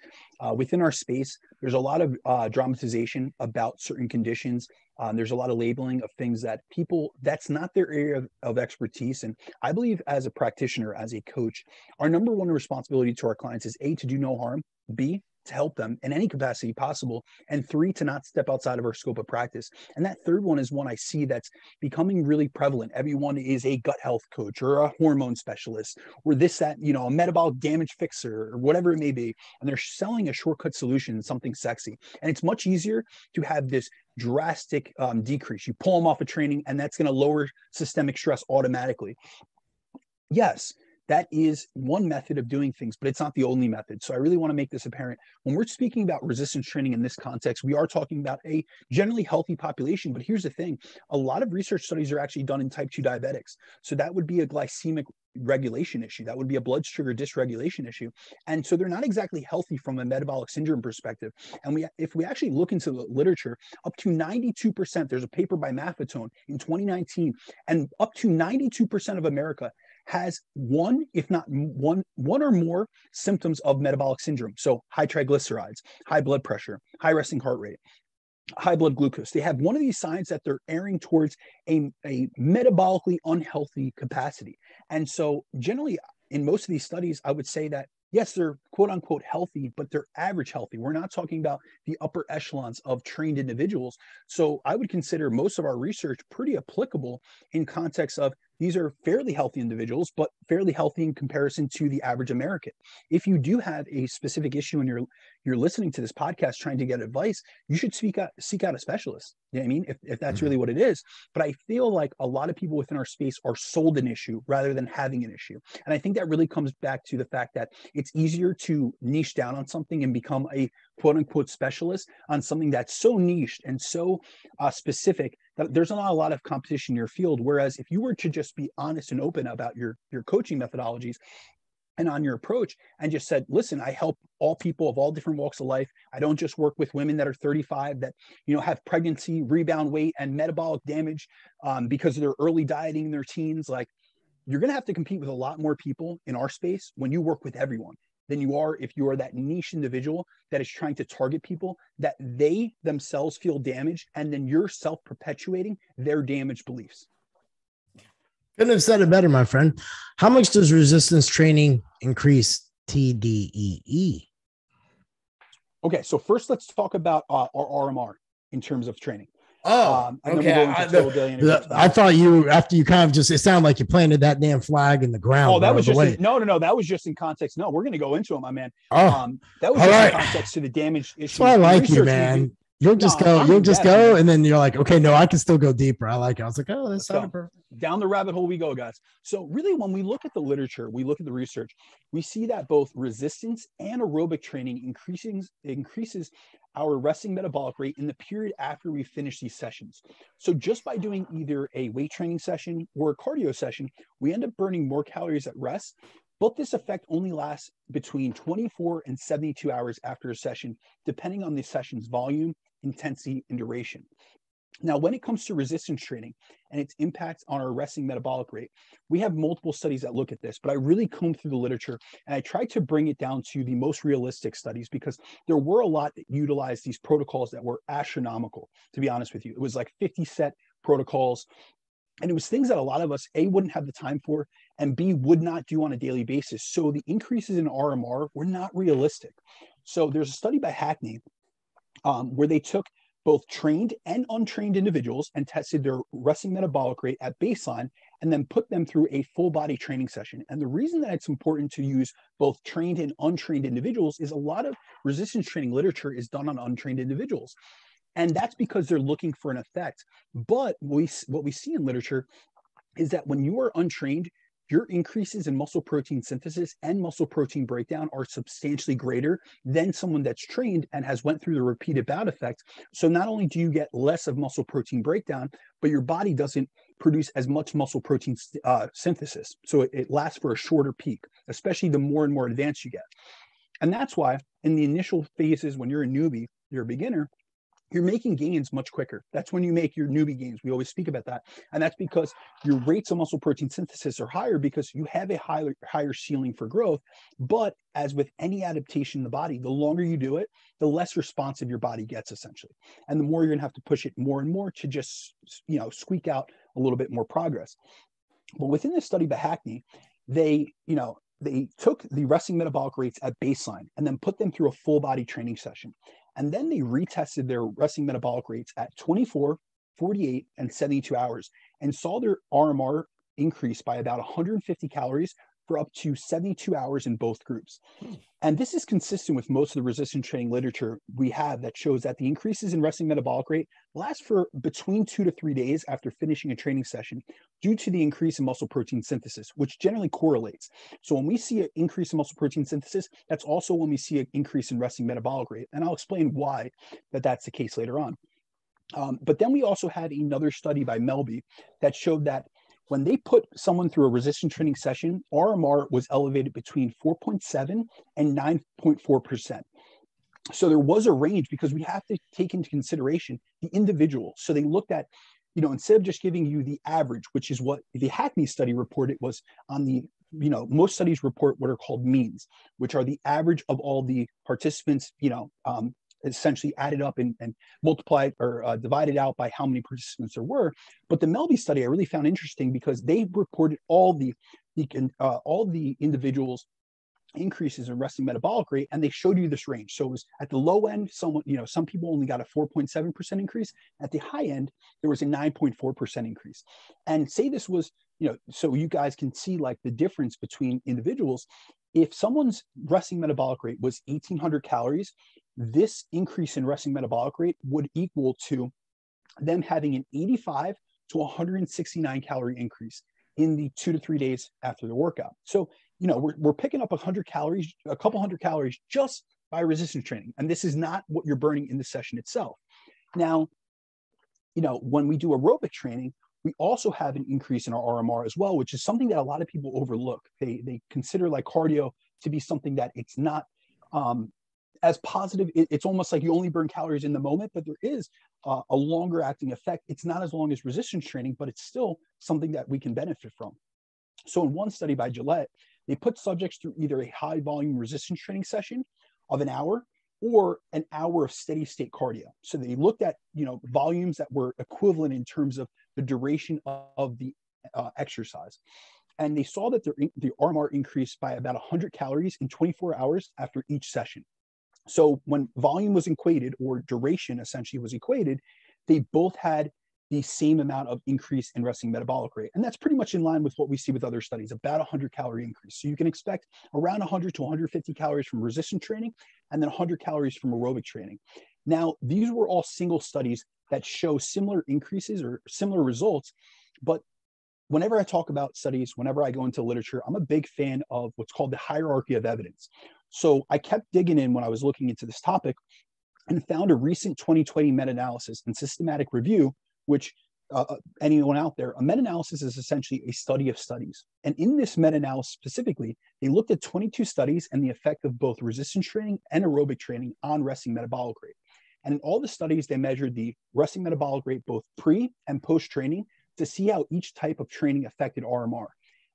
Within our space, there's a lot of dramatization about certain conditions. There's a lot of labeling of things that that's not their area of expertise. And I believe as a practitioner, as a coach, our number one responsibility to our clients is A, to do no harm, B, to help them in any capacity possible, and 3, to not step outside of our scope of practice. And that third one is one I see that's becoming really prevalent. Everyone is a gut health coach or a hormone specialist or this, that, a metabolic damage fixer or whatever it may be. And they're selling a shortcut solution, something sexy. And it's much easier to have this drastic decrease. You pull them off of training and that's going to lower systemic stress automatically. Yes, that is one method of doing things, but it's not the only method. So I really want to make this apparent. When we're speaking about resistance training in this context, we are talking about a generally healthy population. But here's the thing. A lot of research studies are actually done in type 2 diabetics. So that would be a glycemic regulation issue. That would be a blood sugar dysregulation issue. And so they're not exactly healthy from a metabolic syndrome perspective. And if we actually look into the literature, up to 92%, there's a paper by Maffetone in 2019, and up to 92% of America has one, if not one or more symptoms of metabolic syndrome. So high triglycerides, high blood pressure, high resting heart rate, high blood glucose. They have one of these signs that they're erring towards a metabolically unhealthy capacity. And so generally in most of these studies, I would say that yes, they're quote unquote healthy, but they're average healthy. We're not talking about the upper echelons of trained individuals. So I would consider most of our research pretty applicable in context of these are fairly healthy individuals, but fairly healthy in comparison to the average American. If you do have a specific issue and you're listening to this podcast trying to get advice, you should seek out a specialist. You know what I mean? If that's really what it is. But I feel like a lot of people within our space are sold an issue rather than having an issue. And I think that really comes back to the fact that it's easier to niche down on something and become a quote unquote specialist on something that's so niched and so specific that there's not a lot of competition in your field. Whereas if you were to just be honest and open about your coaching methodologies and on your approach and just said, listen, I help all people of all different walks of life. I don't just work with women that are 35 that, have pregnancy, rebound weight, and metabolic damage because of their early dieting in their teens. Like, you're going to have to compete with a lot more people in our space when you work with everyone than you are if you are that niche individual that is trying to target people that they themselves feel damaged, and then you're self-perpetuating their damaged beliefs.
Couldn't have said it better, my friend. How much does resistance training increase TDEE?
Okay, so first let's talk about our RMR in terms of training.
Okay. I thought you, after you kind of just, it sounded like you planted that damn flag in the ground.
Oh, that was just no. That was just in context. No, we're going to go into it, my man.
That
was just in context to the damage issue.
That's why I like you, man. You'll
No,
just go,
man.
and then you're like, okay, no, I can still go deeper. I like it. I was like, oh, this sounded perfect.
Down the rabbit hole we go, guys. So really, when we look at the literature, we look at the research, we see that both resistance and aerobic training increases our resting metabolic rate in the period after we finish these sessions. So just by doing either a weight training session or a cardio session, we end up burning more calories at rest. But this effect only lasts between 24 and 72 hours after a session, depending on the session's volume, intensity, and duration. Now, when it comes to resistance training and its impact on our resting metabolic rate, we have multiple studies that look at this, but I really combed through the literature and I tried to bring it down to the most realistic studies because there were a lot that utilized these protocols that were astronomical, to be honest with you. It was like 50 set protocols. And it was things that a lot of us, A, wouldn't have the time for, and B, would not do on a daily basis. So the increases in RMR were not realistic. So there's a study by Hackney where they took both trained and untrained individuals and tested their resting metabolic rate at baseline and then put them through a full body training session. And the reason that it's important to use both trained and untrained individuals is a lot of resistance training literature is done on untrained individuals. And that's because they're looking for an effect. But what we see in literature is that when you are untrained, your increases in muscle protein synthesis and muscle protein breakdown are substantially greater than someone that's trained and has went through the repeated bout effect. So not only do you get less of muscle protein breakdown, but your body doesn't produce as much muscle protein synthesis. So it lasts for a shorter peak, especially the more and more advanced you get. And that's why in the initial phases, when you're a newbie, you're a beginner, you're making gains much quicker. That's when you make your newbie gains. We always speak about that. And that's because your rates of muscle protein synthesis are higher because you have a higher ceiling for growth. But as with any adaptation in the body, the longer you do it, the less responsive your body gets essentially. And the more you're gonna have to push it more and more to just, squeak out a little bit more progress. But within this study by Hackney, they took the resting metabolic rates at baseline and then put them through a full body training session. And then they retested their resting metabolic rates at 24, 48, and 72 hours and saw their RMR increase by about 150 calories for up to 72 hours in both groups. And this is consistent with most of the resistance training literature we have that shows that the increases in resting metabolic rate last for between 2 to 3 days after finishing a training session due to the increase in muscle protein synthesis, which generally correlates. So when we see an increase in muscle protein synthesis, that's also when we see an increase in resting metabolic rate. And I'll explain why that's the case later on. But then we also had another study by Melby that showed that when they put someone through a resistance training session, RMR was elevated between 4.7 and 9.4%. So there was a range because we have to take into consideration the individual. So they looked at, instead of just giving you the average, which is what the Hackney study reported was on the, most studies report what are called means, which are the average of all the participants, essentially added up and multiplied or divided out by how many participants there were. But the Melby study I really found interesting because they reported all the individuals' increases in resting metabolic rate, and they showed you this range. So it was at the low end, some people only got a 4.7% increase. At the high end, there was a 9.4% increase. And say this was, so you guys can see like the difference between individuals. If someone's resting metabolic rate was 1,800 calories, this increase in resting metabolic rate would equal to them having an 85 to 169 calorie increase in the 2 to 3 days after the workout. So, we're picking up a couple hundred calories just by resistance training. And this is not what you're burning in the session itself. Now, when we do aerobic training, we also have an increase in our RMR as well, which is something that a lot of people overlook. They consider like cardio to be something that it's not as positive. It's almost like you only burn calories in the moment, but there is a longer acting effect. It's not as long as resistance training, but it's still something that we can benefit from. So in one study by Gillette, they put subjects through either a high volume resistance training session of an hour or an hour of steady state cardio. So they looked at, volumes that were equivalent in terms of the duration of the exercise. And they saw that the RMR increased by about 100 calories in 24 hours after each session. So when volume was equated, or duration essentially was equated, they both had the same amount of increase in resting metabolic rate. And that's pretty much in line with what we see with other studies, about 100 calorie increase. So you can expect around 100 to 150 calories from resistance training and then 100 calories from aerobic training. Now, these were all single studies that show similar increases or similar results. But whenever I talk about studies, whenever I go into literature, I'm a big fan of what's called the hierarchy of evidence. So I kept digging in when I was looking into this topic and found a recent 2020 meta-analysis and systematic review, which anyone out there, a meta-analysis is essentially a study of studies. And in this meta-analysis specifically, they looked at 22 studies and the effect of both resistance training and aerobic training on resting metabolic rate. And in all the studies, they measured the resting metabolic rate both pre and post-training to see how each type of training affected RMR.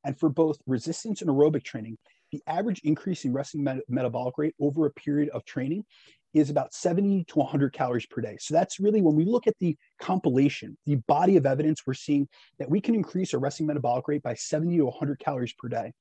And for both resistance and aerobic training, the average increase in resting metabolic rate over a period of training is about 70 to 100 calories per day. So that's really, when we look at the compilation, the body of evidence, we're seeing that we can increase our resting metabolic rate by 70 to 100 calories per day.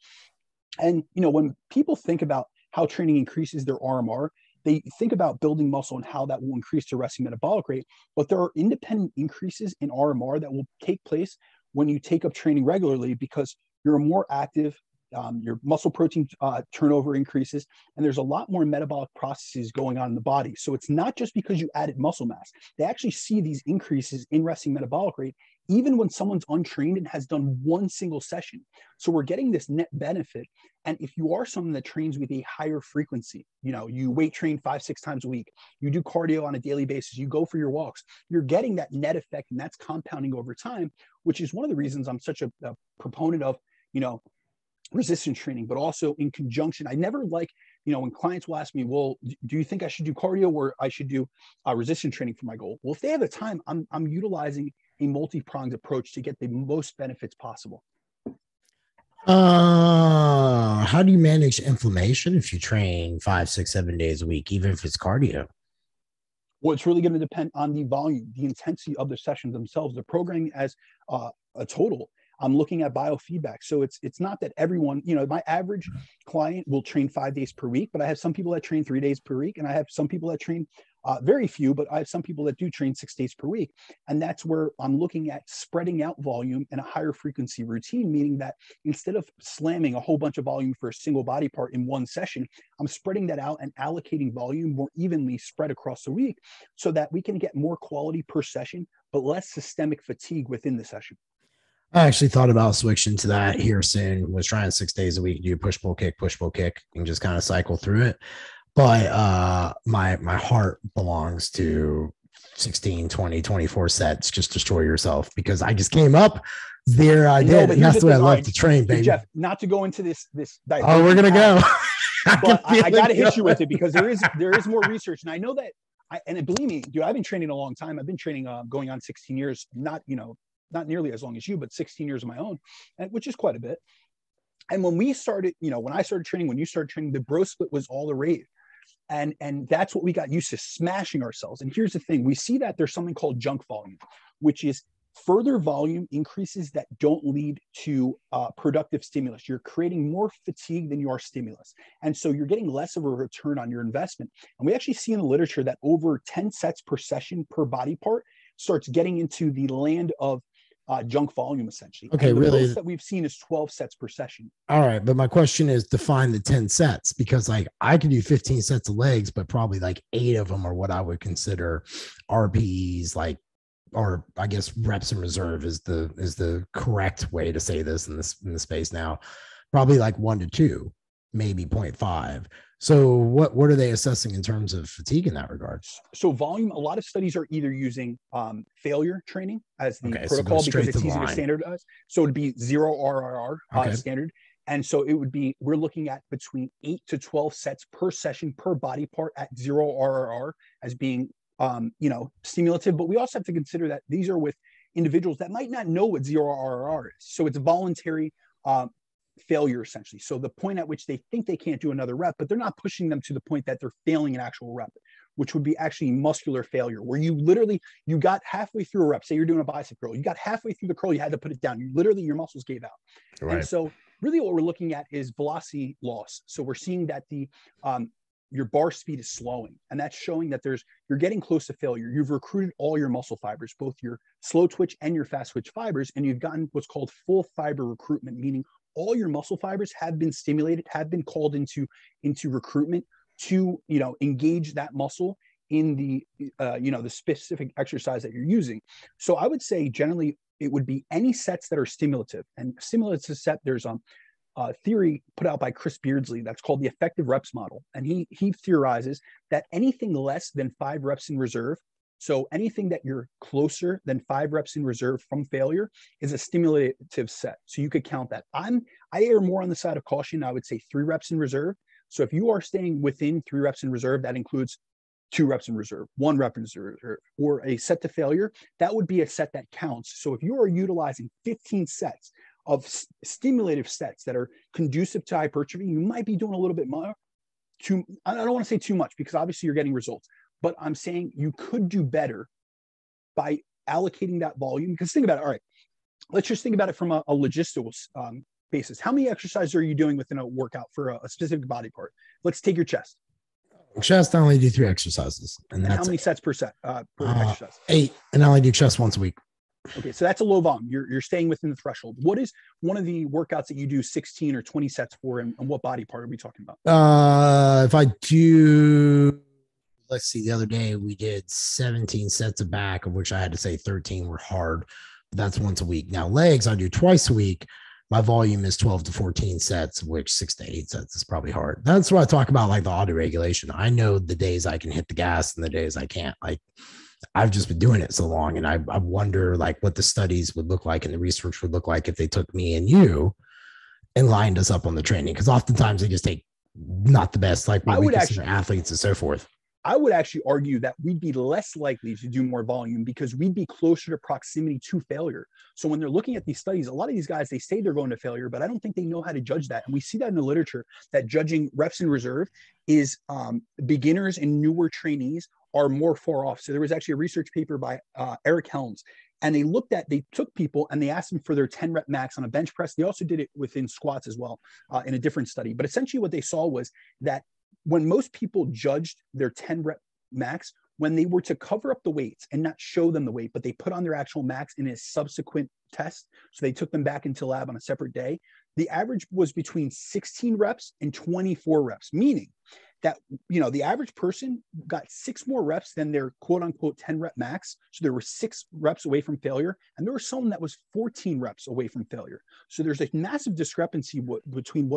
And, when people think about how training increases their RMR, they think about building muscle and how that will increase their resting metabolic rate. But there are independent increases in RMR that will take place when you take up training regularly, because you're more active, your muscle protein turnover increases, and there's a lot more metabolic processes going on in the body. So it's not just because you added muscle mass. They actually see these increases in resting metabolic rate even when someone's untrained and has done one single session. So we're getting this net benefit. And if you are someone that trains with a higher frequency, you weight train 5-6 times a week, you do cardio on a daily basis, you go for your walks, you're getting that net effect, and that's compounding over time, which is one of the reasons I'm such a proponent of, resistance training, but also in conjunction. I never like, when clients will ask me, well, do you think I should do cardio or I should do resistance training for my goal? Well, if they have the time, I'm utilizing a multi-pronged approach to get the most benefits possible.
How do you manage inflammation if you train 5, 6, 7 days a week, even if it's cardio?
Well, it's really going to depend on the volume, the intensity of the sessions themselves, the programming as a total. I'm looking at biofeedback. So it's not that everyone, my average client will train 5 days per week, but I have some people that train 3 days per week. And I have some people that train very few, but I have some people that do train 6 days per week. And that's where I'm looking at spreading out volume in a higher frequency routine, meaning that instead of slamming a whole bunch of volume for a single body part in one session, I'm spreading that out and allocating volume more evenly spread across the week so that we can get more quality per session, but less systemic fatigue within the session.
I actually thought about switching to that here soon. Was trying 6 days a week, do push, pull, kick, and just kind of cycle through it. But my heart belongs to 16, 20, 24 sets. Just destroy yourself, because I just came up there. I did. And that's the way I love to train, baby.
Jeff, not to go into this.
Oh, we're gonna go.
But I got to hit you with it, because there is more research, and I know that. And believe me, dude, I've been training a long time. I've been training going on 16 years. Not nearly as long as you, but 16 years of my own, which is quite a bit. And when we started, when I started training, when you started training, the bro split was all the rave. And that's what we got used to, smashing ourselves. And here's the thing. We see that there's something called junk volume, which is further volume increases that don't lead to productive stimulus. You're creating more fatigue than you are stimulus. And so you're getting less of a return on your investment. And we actually see in the literature that over 10 sets per session per body part starts getting into the land of junk volume, essentially.
Okay,
and the
really?
most that we've seen is 12 sets per session.
All right, but my question is, define the 10 sets, because I can do 15 sets of legs, but probably 8 of them are what I would consider RPEs, or I guess reps in reserve is the correct way to say this in the space now. Probably 1 to 2, maybe 0.5. So what are they assessing in terms of fatigue in that regard?
So volume, a lot of studies are either using failure training as the protocol, because it's easy to standardize. So it'd be 0 RRR standard. And so it would be, we're looking at between 8 to 12 sets per session per body part at 0 RRR as being, stimulative. But we also have to consider that these are with individuals that might not know what 0 RRR is. So it's voluntary failure, essentially. So the point at which they think they can't do another rep, but they're not pushing them to the point that they're failing an actual rep, which would be actually muscular failure, where you got halfway through a rep. Say you're doing a bicep curl, you got halfway through the curl, you had to put it down. Your muscles gave out. Right. And so really what we're looking at is velocity loss. So we're seeing that your bar speed is slowing, and that's showing that you're getting close to failure. You've recruited all your muscle fibers, both your slow twitch and your fast twitch fibers, and you've gotten what's called full fiber recruitment, meaning all your muscle fibers have been stimulated, have been called into recruitment to engage that muscle in the, the specific exercise that you're using. So I would say generally it would be any sets that are stimulative. And stimulative set, there's a theory put out by Chris Beardsley that's called the effective reps model. And he theorizes that anything less than 5 reps in reserve, so anything that you're closer than 5 reps in reserve from failure, is a stimulative set. So you could count that. I err more on the side of caution. I would say 3 reps in reserve. So if you are staying within 3 reps in reserve, that includes 2 reps in reserve, 1 rep in reserve, or a set to failure, that would be a set that counts. So if you are utilizing 15 sets of stimulative sets that are conducive to hypertrophy, you might be doing a little bit more. I don't want to say too much because obviously you're getting results, but I'm saying you could do better by allocating that volume. Because think about it. All right, let's just think about it from a logistical basis. How many exercises are you doing within a workout for a specific body part? Let's take your chest.
Chest, I only do 3 exercises.
And how many sets per set? Per exercise?
8, and I only do chest once a week.
Okay, so that's a low volume. You're staying within the threshold. What is one of the workouts that you do 16 or 20 sets for, and what body part are we talking
about? If I do, let's see, the other day we did 17 sets of back, of which I had to say 13 were hard. But that's once a week. Now legs, I do twice a week. My volume is 12 to 14 sets, which 6 to 8 sets is probably hard. That's what I talk about, like the auto regulation. I know the days I can hit the gas and the days I can't. Like, I've just been doing it so long, and I wonder like what the studies would look like and the research would look like if they took me and you and lined us up on the training. Because oftentimes they just take not the best, like what we consider athletes and so forth.
I would actually argue that we'd be less likely to do more volume because we'd be closer to proximity to failure. So when they're looking at these studies, a lot of these guys, they say they're going to failure, but I don't think they know how to judge that. And we see that in the literature, that judging reps in reserve is beginners and newer trainees are more far off. So there was actually a research paper by Eric Helms, and they took people and they asked them for their 10 rep max on a bench press. They also did it within squats as well in a different study. But essentially what they saw was that when most people judged their 10 rep max, when they were to cover up the weights and not show them the weight, but they put on their actual max in a subsequent test, so they took them back into lab on a separate day, the average was between 16 reps and 24 reps, meaning that, the average person got 6 more reps than their quote unquote 10 rep max. So there were 6 reps away from failure. And there was someone that was 14 reps away from failure. So there's a massive discrepancy between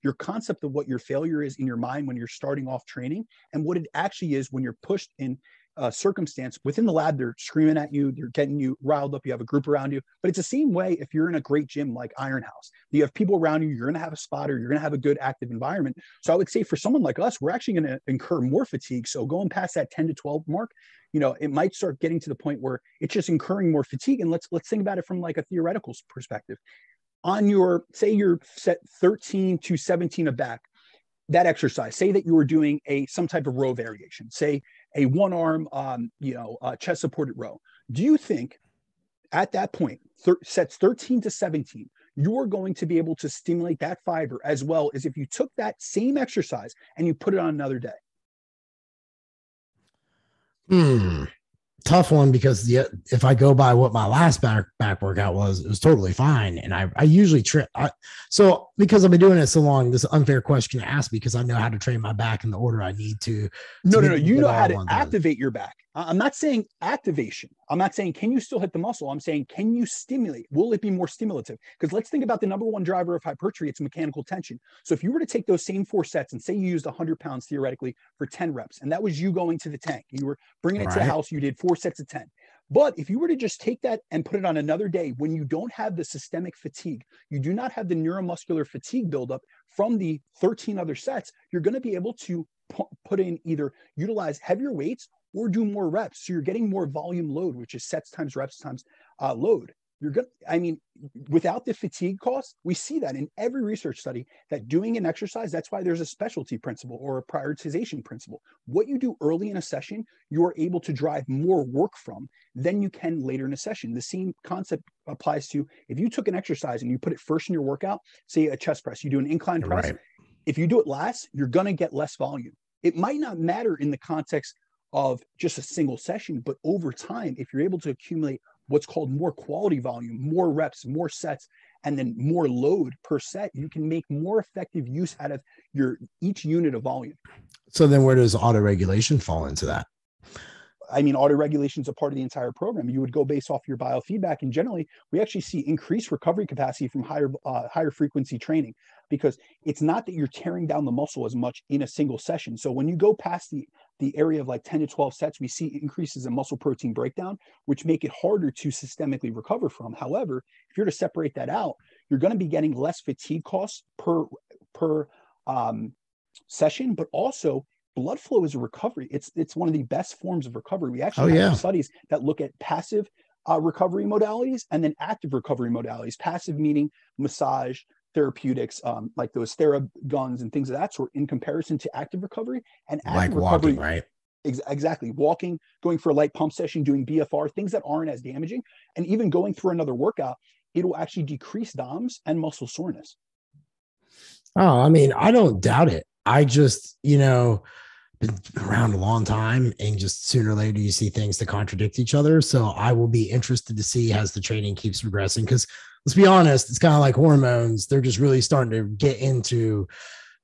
your concept of what your failure is in your mind when you're starting off training and what it actually is when you're pushed in circumstance within the lab. They're screaming at you, they're getting you riled up, you have a group around you. But it's the same way if you're in a great gym like Iron House. You have people around you, you're going to have a spotter, you're going to have a good active environment. So I would say for someone like us, we're actually going to incur more fatigue. So going past that 10 to 12 mark, it might start getting to the point where it's just incurring more fatigue. And let's think about it from like a theoretical perspective. On your, say you're set 13 to 17 of back, that exercise, say that you were doing some type of row variation, say a one arm, chest supported row. Do you think at that point, sets 13 to 17, you're going to be able to stimulate that fiber as well as if you took that same exercise and you put it on another day?
Tough one, because if I go by what my last back workout was, it was totally fine. And I usually so because I've been doing it so long, this unfair question to ask because I know how to train my back in the order I need to.
No. You know how to activate your back. I'm not saying activation. I'm not saying, can you still hit the muscle? I'm saying, can you stimulate? Will it be more stimulative? Because let's think about the number one driver of hypertrophy. It's mechanical tension. So if you were to take those same 4 sets and say you used 100 pounds theoretically for 10 reps, and that was you going to the tank, you were bringing it to the house, you did 4 sets of 10. But if you were to just take that and put it on another day, when you don't have the systemic fatigue, you do not have the neuromuscular fatigue buildup from the 13 other sets, you're going to be able to put in either utilize heavier weights or do more reps. So you're getting more volume load, which is sets times reps times load. Without the fatigue cost, we see that in every research study that doing an exercise, that's why there's a specialty principle or a prioritization principle. What you do early in a session, you're able to drive more work from than you can later in a session. The same concept applies to if you took an exercise and you put it first in your workout, say a chest press, you do an incline press. Right. If you do it last, you're going to get less volume. It might not matter in the context of just a single session, but over time, if you're able to accumulate what's called more quality volume, more reps, more sets, and then more load per set, you can make more effective use out of each unit of volume.
So then where does auto regulation fall into that?
I mean, auto-regulation is a part of the entire program. You would go based off your biofeedback, and generally, we actually see increased recovery capacity from higher frequency training, because it's not that you're tearing down the muscle as much in a single session. So when you go past the area of like 10 to 12 sets, we see increases in muscle protein breakdown, which make it harder to systemically recover from. However, if you're to separate that out, you're going to be getting less fatigue costs per session, but also blood flow is a recovery. It's one of the best forms of recovery. We actually have studies that look at passive recovery modalities and then active recovery modalities. Passive meaning massage, therapeutics, like those Theraguns and things of that sort, in comparison to active recovery. And active
like
recovery,
walking, right?
Exactly. Walking, going for a light pump session, doing BFR, things that aren't as damaging, and even going through another workout, it will actually decrease DOMS and muscle soreness.
Oh, I mean, I don't doubt it. I just, been around a long time, and just sooner or later you see things that contradict each other. So I will be interested to see as the training keeps progressing, because let's be honest, it's kind of like hormones. They're just really starting to get into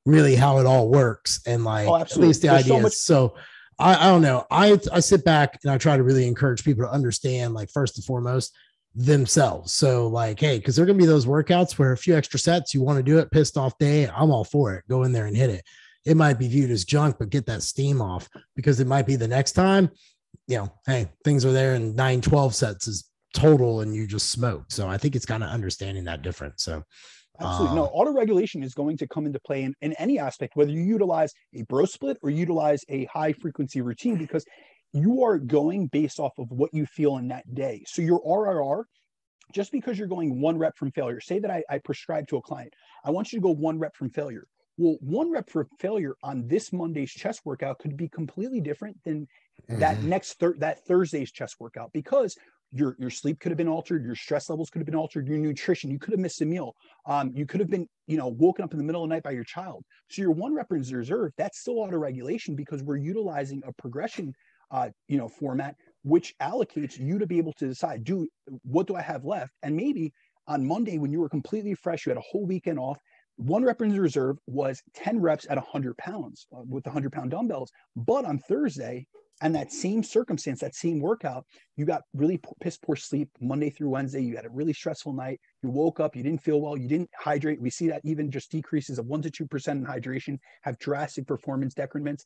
really how it all works, and like at least the ideas. So I don't know. I sit back and I try to really encourage people to understand, like, first and foremost, themselves. So like, hey, because there are going to be those workouts where a few extra sets, you want to do it, pissed off day, I'm all for it. Go in there and hit it. It might be viewed as junk, but get that steam off, because it might be the next time, hey, things are there, and 9-12 sets is total and you just smoke. So I think it's kind of understanding that difference. So
absolutely. No, auto-regulation is going to come into play in any aspect, whether you utilize a bro split or utilize a high frequency routine, because you are going based off of what you feel in that day. So your RRR, just because you're going 1 rep from failure, say that I prescribe to a client, I want you to go 1 rep from failure. Well, 1 rep for failure on this Monday's chest workout could be completely different than that that Thursday's chest workout, because your sleep could have been altered, your stress levels could have been altered, your nutrition, you could have missed a meal, you could have been woken up in the middle of the night by your child. So your 1 rep in reserve, that's still auto-regulation, because we're utilizing a progression format, which allocates you to be able to decide, what do I have left? And maybe on Monday, when you were completely fresh, you had a whole weekend off, 1 rep in reserve was 10 reps at 100 pounds with the 100-pound dumbbells. But on Thursday, and that same circumstance, that same workout, you got really piss poor sleep Monday through Wednesday. You had a really stressful night. You woke up, you didn't feel well, you didn't hydrate. We see that even just decreases of 1 to 2% in hydration have drastic performance decrements.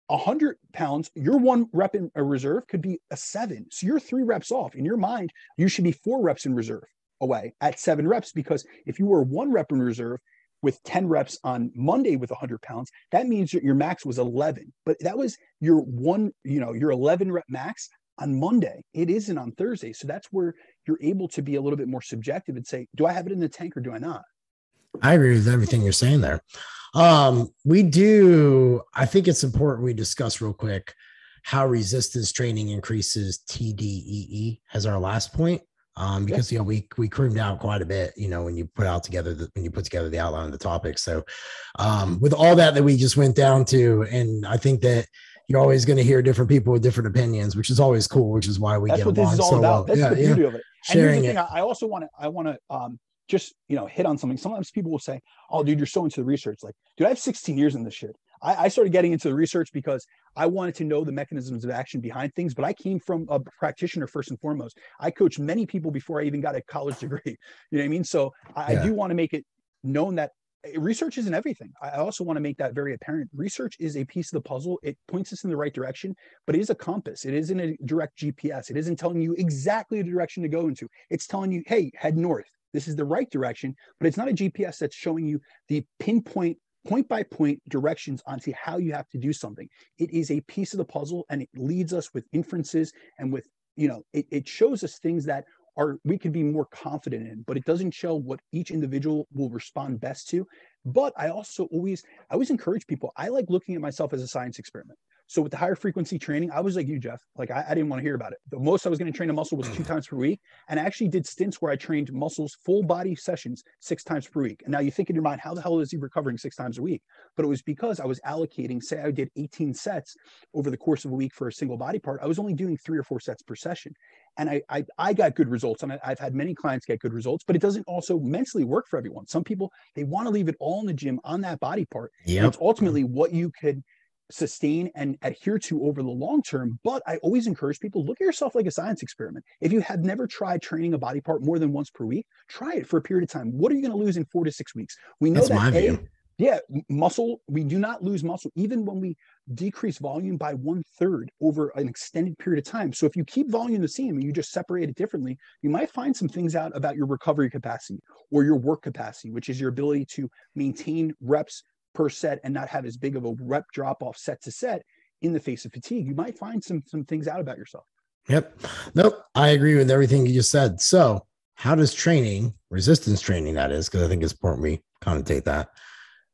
100 pounds, your 1 rep in a reserve could be a 7. So you're 3 reps off. In your mind, you should be 4 reps in reserve away at 7 reps, because if you were 1 rep in reserve with 10 reps on Monday with 100 pounds, that means your max was 11. But that was your your 11 rep max on Monday. It isn't on Thursday. So that's where you're able to be a little bit more subjective and say, do I have it in the tank or do I not?
I agree with everything you're saying there. I think it's important we discuss real quick how resistance training increases TDEE as our last point. Because we creamed out quite a bit, when you put together the outline of the topic. So with all that we just went down to, and I think that you're always going to hear different people with different opinions, which is always cool, which is why we get along so well. That's what this is all about.
That's the beauty of it. And here's the thing, I also want to just hit on something. Sometimes people will say, "Oh, dude, you're so into the research." Like, dude, I have 16 years in this shit. I started getting into the research because I wanted to know the mechanisms of action behind things, but I came from a practitioner first and foremost. I coached many people before I even got a college degree. You know what I mean? So I do want to make it known that research isn't everything. I also want to make that very apparent. Research is a piece of the puzzle. It points us in the right direction, but it is a compass. It isn't a direct GPS. It isn't telling you exactly the direction to go into. It's telling you, hey, head north. This is the right direction, but it's not a GPS that's showing you the pinpoint, point by point directions onto how you have to do something. It is a piece of the puzzle, and it leads us with inferences and with, it shows us things that we could be more confident in, but it doesn't show what each individual will respond best to. But I also always encourage people. I like looking at myself as a science experiment. So with the higher frequency training, I was like you, Jeff. Like I didn't want to hear about it. The most I was going to train a muscle was 2 times per week. And I actually did stints where I trained muscles, full body sessions, 6 times per week. And now you think in your mind, how the hell is he recovering 6 times a week? But it was because I was allocating, say I did 18 sets over the course of a week for a single body part. I was only doing 3 or 4 sets per session. And I got good results. And I've had many clients get good results, but it doesn't also mentally work for everyone. Some people, they want to leave it all in the gym on that body part. Yep. It's ultimately what you could sustain and adhere to over the long term. But I always encourage people, look at yourself like a science experiment. If you have never tried training a body part more than once per week, try it for a period of time. What are you going to lose in 4 to 6 weeks? We know
That's
that
my view.
muscle, we do not lose muscle, even when we decrease volume by 1/3 over an extended period of time. So if you keep volume the same and you just separate it differently, you might find some things out about your recovery capacity or your work capacity, which is your ability to maintain reps per set and not have as big of a rep drop off set to set in the face of fatigue. You might find some things out about yourself.
Yep. Nope. I agree with everything you just said. So how does training, resistance training, that is, because I think it's important we connotate that.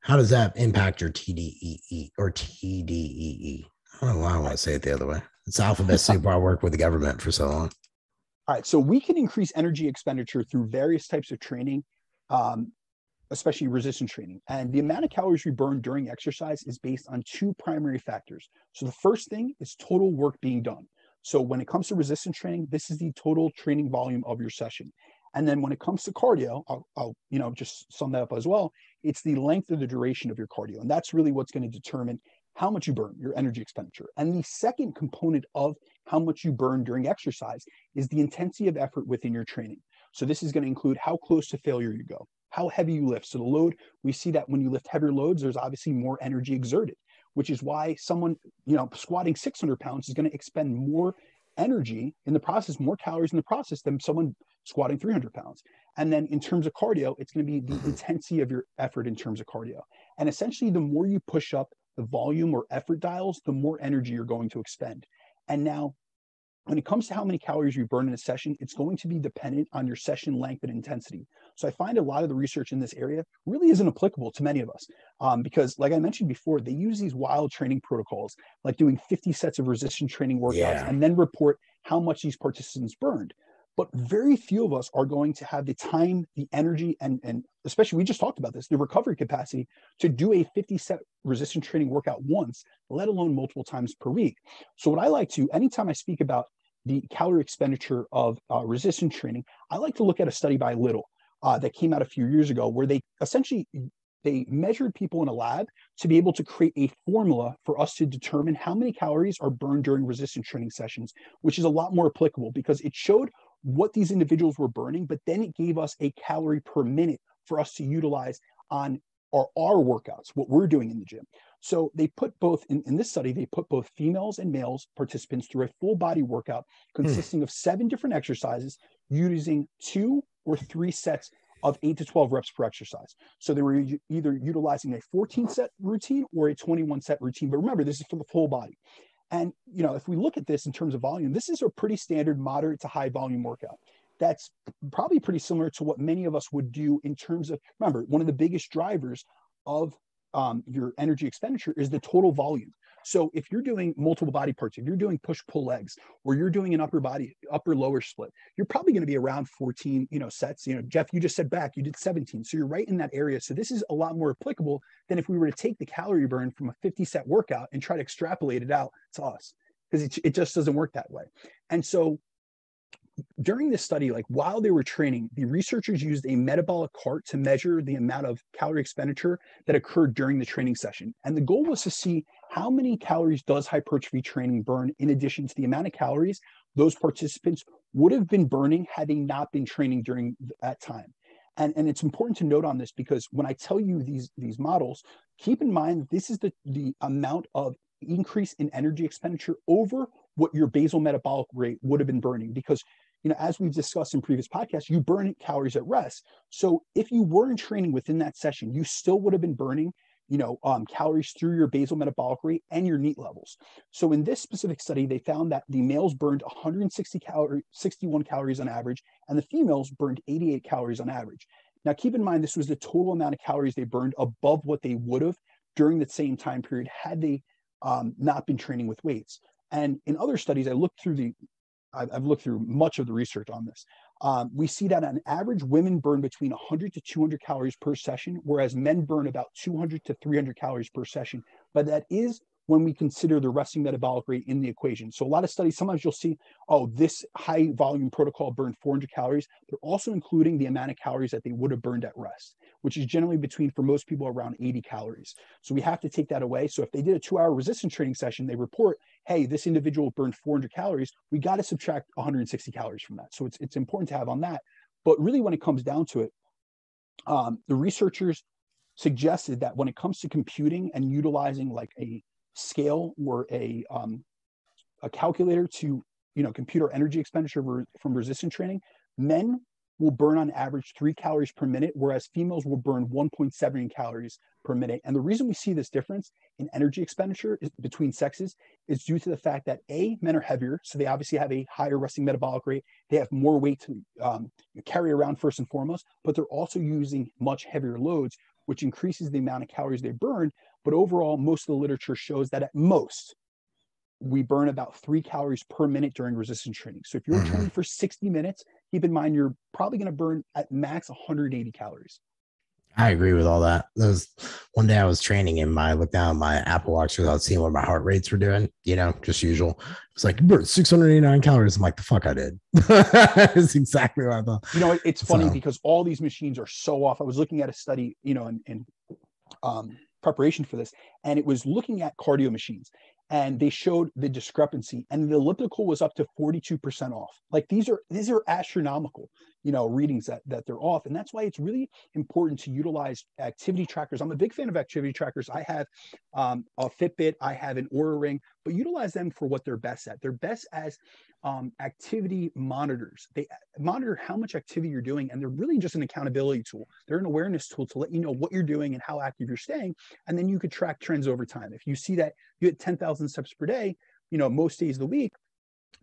How does that impact your TDEE or TDEE? I don't know why I want to say it the other way. It's alphabet soup. I worked with the government for so long.
All right. So we can increase energy expenditure through various types of training, especially resistance training. And the amount of calories we burn during exercise is based on 2 primary factors. So the first thing is total work being done. So when it comes to resistance training, this is the total training volume of your session. And then when it comes to cardio, I'll just sum that up as well. It's the length of the duration of your cardio. And that's really what's going to determine how much you burn, your energy expenditure. And the second component of how much you burn during exercise is the intensity of effort within your training. So this is going to include how close to failure you go, how heavy you lift. So the load, we see that when you lift heavier loads, there's obviously more energy exerted, which is why someone, squatting 600 pounds is going to expend more energy in the process, more calories in the process than someone squatting 300 pounds. And then in terms of cardio, it's going to be the intensity of your effort in terms of cardio. And essentially, the more you push up the volume or effort dials, the more energy you're going to expend. And now, when it comes to how many calories you burn in a session, it's going to be dependent on your session length and intensity. So I find a lot of the research in this area really isn't applicable to many of us because, like I mentioned before, they use these wild training protocols, like doing 50 sets of resistance training workouts and then report how much these participants burned. But very few of us are going to have the time, the energy, and especially, we just talked about this, the recovery capacity to do a 50-set resistance training workout once, let alone multiple times per week. So what I like to, anytime I speak about the calorie expenditure of resistance training, I like to look at a study by Little that came out a few years ago, where they essentially measured people in a lab to be able to create a formula for us to determine how many calories are burned during resistance training sessions, which is a lot more applicable because it showed what these individuals were burning, but then it gave us a calorie per minute for us to utilize on our workouts, what we're doing in the gym. So they put both, in this study, they put both females and males participants through a full body workout consisting of 7 different exercises using 2 or 3 sets of 8 to 12 reps per exercise. So they were either utilizing a 14-set routine or a 21-set routine. But remember, this is for the full body. And, if we look at this in terms of volume, this is a pretty standard moderate to high volume workout. That's probably pretty similar to what many of us would do in terms of, remember, one of the biggest drivers of your energy expenditure is the total volume. So if you're doing multiple body parts, if you're doing push-pull legs, or you're doing an upper-lower split, you're probably going to be around 14, sets. Jeff, you just said back, you did 17. So you're right in that area. So this is a lot more applicable than if we were to take the calorie burn from a 50-set workout and try to extrapolate it out to us, because it just doesn't work that way. And so during this study, like while they were training, the researchers used a metabolic cart to measure the amount of calorie expenditure that occurred during the training session. And the goal was to see how many calories does hypertrophy training burn in addition to the amount of calories those participants would have been burning had they not been training during that time. And it's important to note on this because when I tell you these models, keep in mind that this is the amount of increase in energy expenditure over what your basal metabolic rate would have been burning. Because as we've discussed in previous podcasts, you burn calories at rest. So if you weren't training within that session, you still would have been burning, calories through your basal metabolic rate and your NEAT levels. So in this specific study, they found that the males burned 61 calories on average, and the females burned 88 calories on average. Now, keep in mind, this was the total amount of calories they burned above what they would have during the same time period had they not been training with weights. And in other studies, I've looked through much of the research on this. We see that on average, women burn between 100 to 200 calories per session, whereas men burn about 200 to 300 calories per session. But that is when we consider the resting metabolic rate in the equation. So a lot of studies, sometimes you'll see, this high volume protocol burned 400 calories. They're also including the amount of calories that they would have burned at rest, which is generally between, for most people, around 80 calories. So we have to take that away. So if they did a 2-hour resistance training session, they report, hey, this individual burned 400 calories. We got to subtract 160 calories from that. So it's important to have on that. But really, when it comes down to it, the researchers suggested that when it comes to computing and utilizing like a scale or a calculator to, compute our energy expenditure from resistance training, men will burn on average 3 calories per minute, whereas females will burn 1.7 calories per minute. And the reason we see this difference in energy expenditure between sexes is due to the fact that men are heavier, so they obviously have a higher resting metabolic rate. They have more weight to carry around first and foremost, but they're also using much heavier loads, which increases the amount of calories they burn. But overall, most of the literature shows that at most, we burn about 3 calories per minute during resistance training. So if you're training for 60 minutes, keep in mind, you're probably going to burn at max 180 calories.
I agree with all that. One day I was training and I looked down at my Apple Watch without seeing what my heart rates were doing, just usual. It's like, you burned 689 calories. I'm like, the fuck I did. It's exactly what I thought.
It's funny because all these machines are so off. I was looking at a study, in preparation for this, and it was looking at cardio machines. And they showed the discrepancy, and the elliptical was up to 42% off. Like these are astronomical, readings that they're off. And that's why it's really important to utilize activity trackers. I'm a big fan of activity trackers. I have a Fitbit, I have an Oura Ring, but utilize them for what they're best at. They're best as activity monitors. They monitor how much activity you're doing, and they're really just an accountability tool. They're an awareness tool to let you know what you're doing and how active you're staying. And then you could track trends over time. If you see that you hit 10,000 steps per day, most days of the week,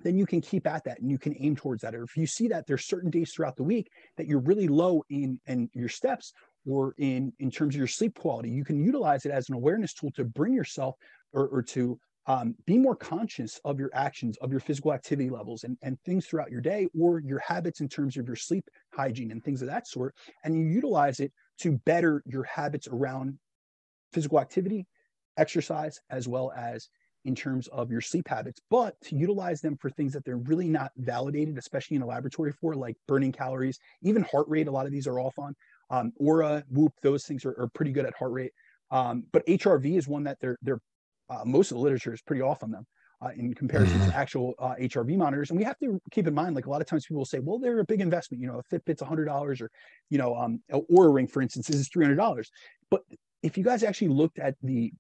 then you can keep at that and you can aim towards that. Or if you see that there's certain days throughout the week that you're really low in your steps or in terms of your sleep quality, you can utilize it as an awareness tool to bring yourself or to be more conscious of your actions, of your physical activity levels and things throughout your day, or your habits in terms of your sleep hygiene and things of that sort. And you utilize it to better your habits around physical activity, exercise, as well as in terms of your sleep habits, but to utilize them for things that they're really not validated, especially in a laboratory for, like burning calories, even heart rate. A lot of these are off on. Aura, Whoop, those things are pretty good at heart rate. But HRV is one that they're most of the literature is pretty off on them in comparison to actual HRV monitors. And we have to keep in mind, like a lot of times people will say, well, they're a big investment. A Fitbit's $100, or Oura Ring, for instance, is $300. But if you guys actually looked at the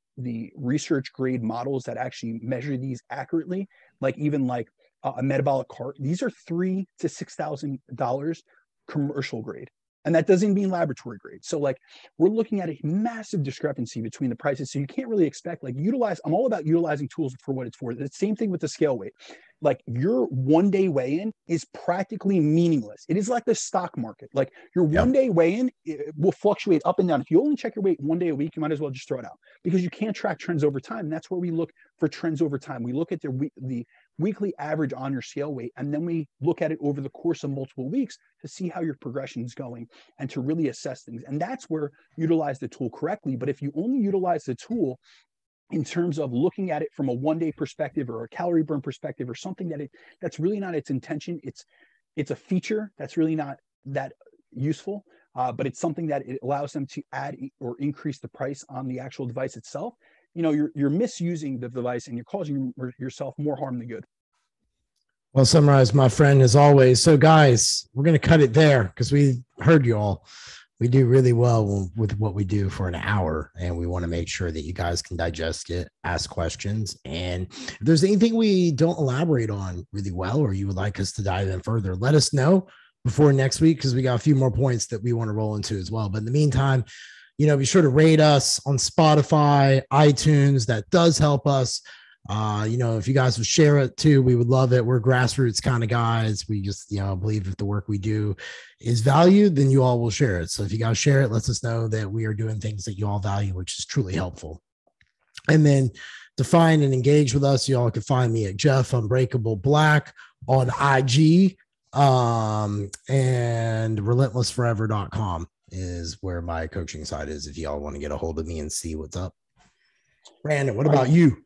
research grade models that actually measure these accurately, like even like a metabolic cart, these are $3,000 to $6,000 commercial grade. And that doesn't mean laboratory grade. So like we're looking at a massive discrepancy between the prices. So you can't really expect, like, I'm all about utilizing tools for what it's for. The same thing with the scale weight. Like your 1 day weigh-in is practically meaningless. It is like the stock market. Like your 1 day weigh-in will fluctuate up and down. If you only check your weight 1 day a week, you might as well just throw it out, because you can't track trends over time. And that's where we look for trends over time. We look at the weekly average on your scale weight, and then we look at it over the course of multiple weeks to see how your progression is going and to really assess things. And that's where utilize the tool correctly. But if you only utilize the tool in terms of looking at it from a 1 day perspective or a calorie burn perspective, or something that's really not its intention, it's a feature that's really not that useful, but it's something that it allows them to add or increase the price on the actual device itself. You're misusing the device and you're causing yourself more harm than good.
Well summarized, my friend, as always. So guys, we're going to cut it there because we heard you all. We do really well with what we do for an hour, and we want to make sure that you guys can digest it, ask questions. And if there's anything we don't elaborate on really well, or you would like us to dive in further, let us know before next week, because we got a few more points that we want to roll into as well. But in the meantime, be sure to rate us on Spotify, iTunes. That does help us. If you guys would share it too, we would love it. We're grassroots kind of guys. We just, believe if the work we do is valued, then you all will share it. So if you guys share it, lets us know that we are doing things that you all value, which is truly helpful. And then to find and engage with us, you all can find me at Jeff Unbreakable Black on IG, and relentlessforever.com is where my coaching site is if y'all want to get a hold of me and see what's up. Brandon, what about you?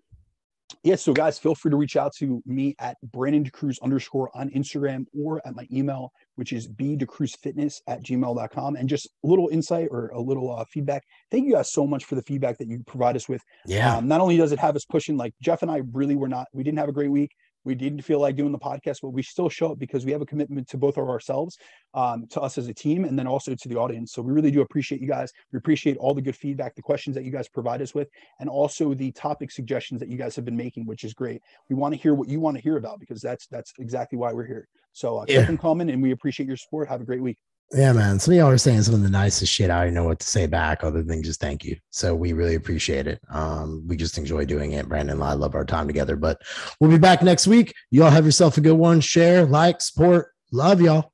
Yeah, so guys, feel free to reach out to me at @BrandonDeCruz_ on Instagram, or at my email, which is bdecruzfitness@gmail.com. And just a little insight or a little feedback. Thank you guys so much for the feedback that you provide us with.
Yeah.
Not only does it have us pushing, like Jeff and I really we didn't have a great week. We didn't feel like doing the podcast, but we still show up because we have a commitment to both of ourselves, to us as a team, and then also to the audience. So we really do appreciate you guys. We appreciate all the good feedback, the questions that you guys provide us with, and also the topic suggestions that you guys have been making, which is great. We want to hear what you want to hear about, because that's exactly why we're here. So keep them coming, and we appreciate your support. Have a great week.
Yeah, man. Some of y'all are saying some of the nicest shit. I don't know what to say back other than just thank you. So we really appreciate it. We just enjoy doing it. Brandon and I love our time together, but we'll be back next week. Y'all have yourself a good one. Share, like, support. Love y'all.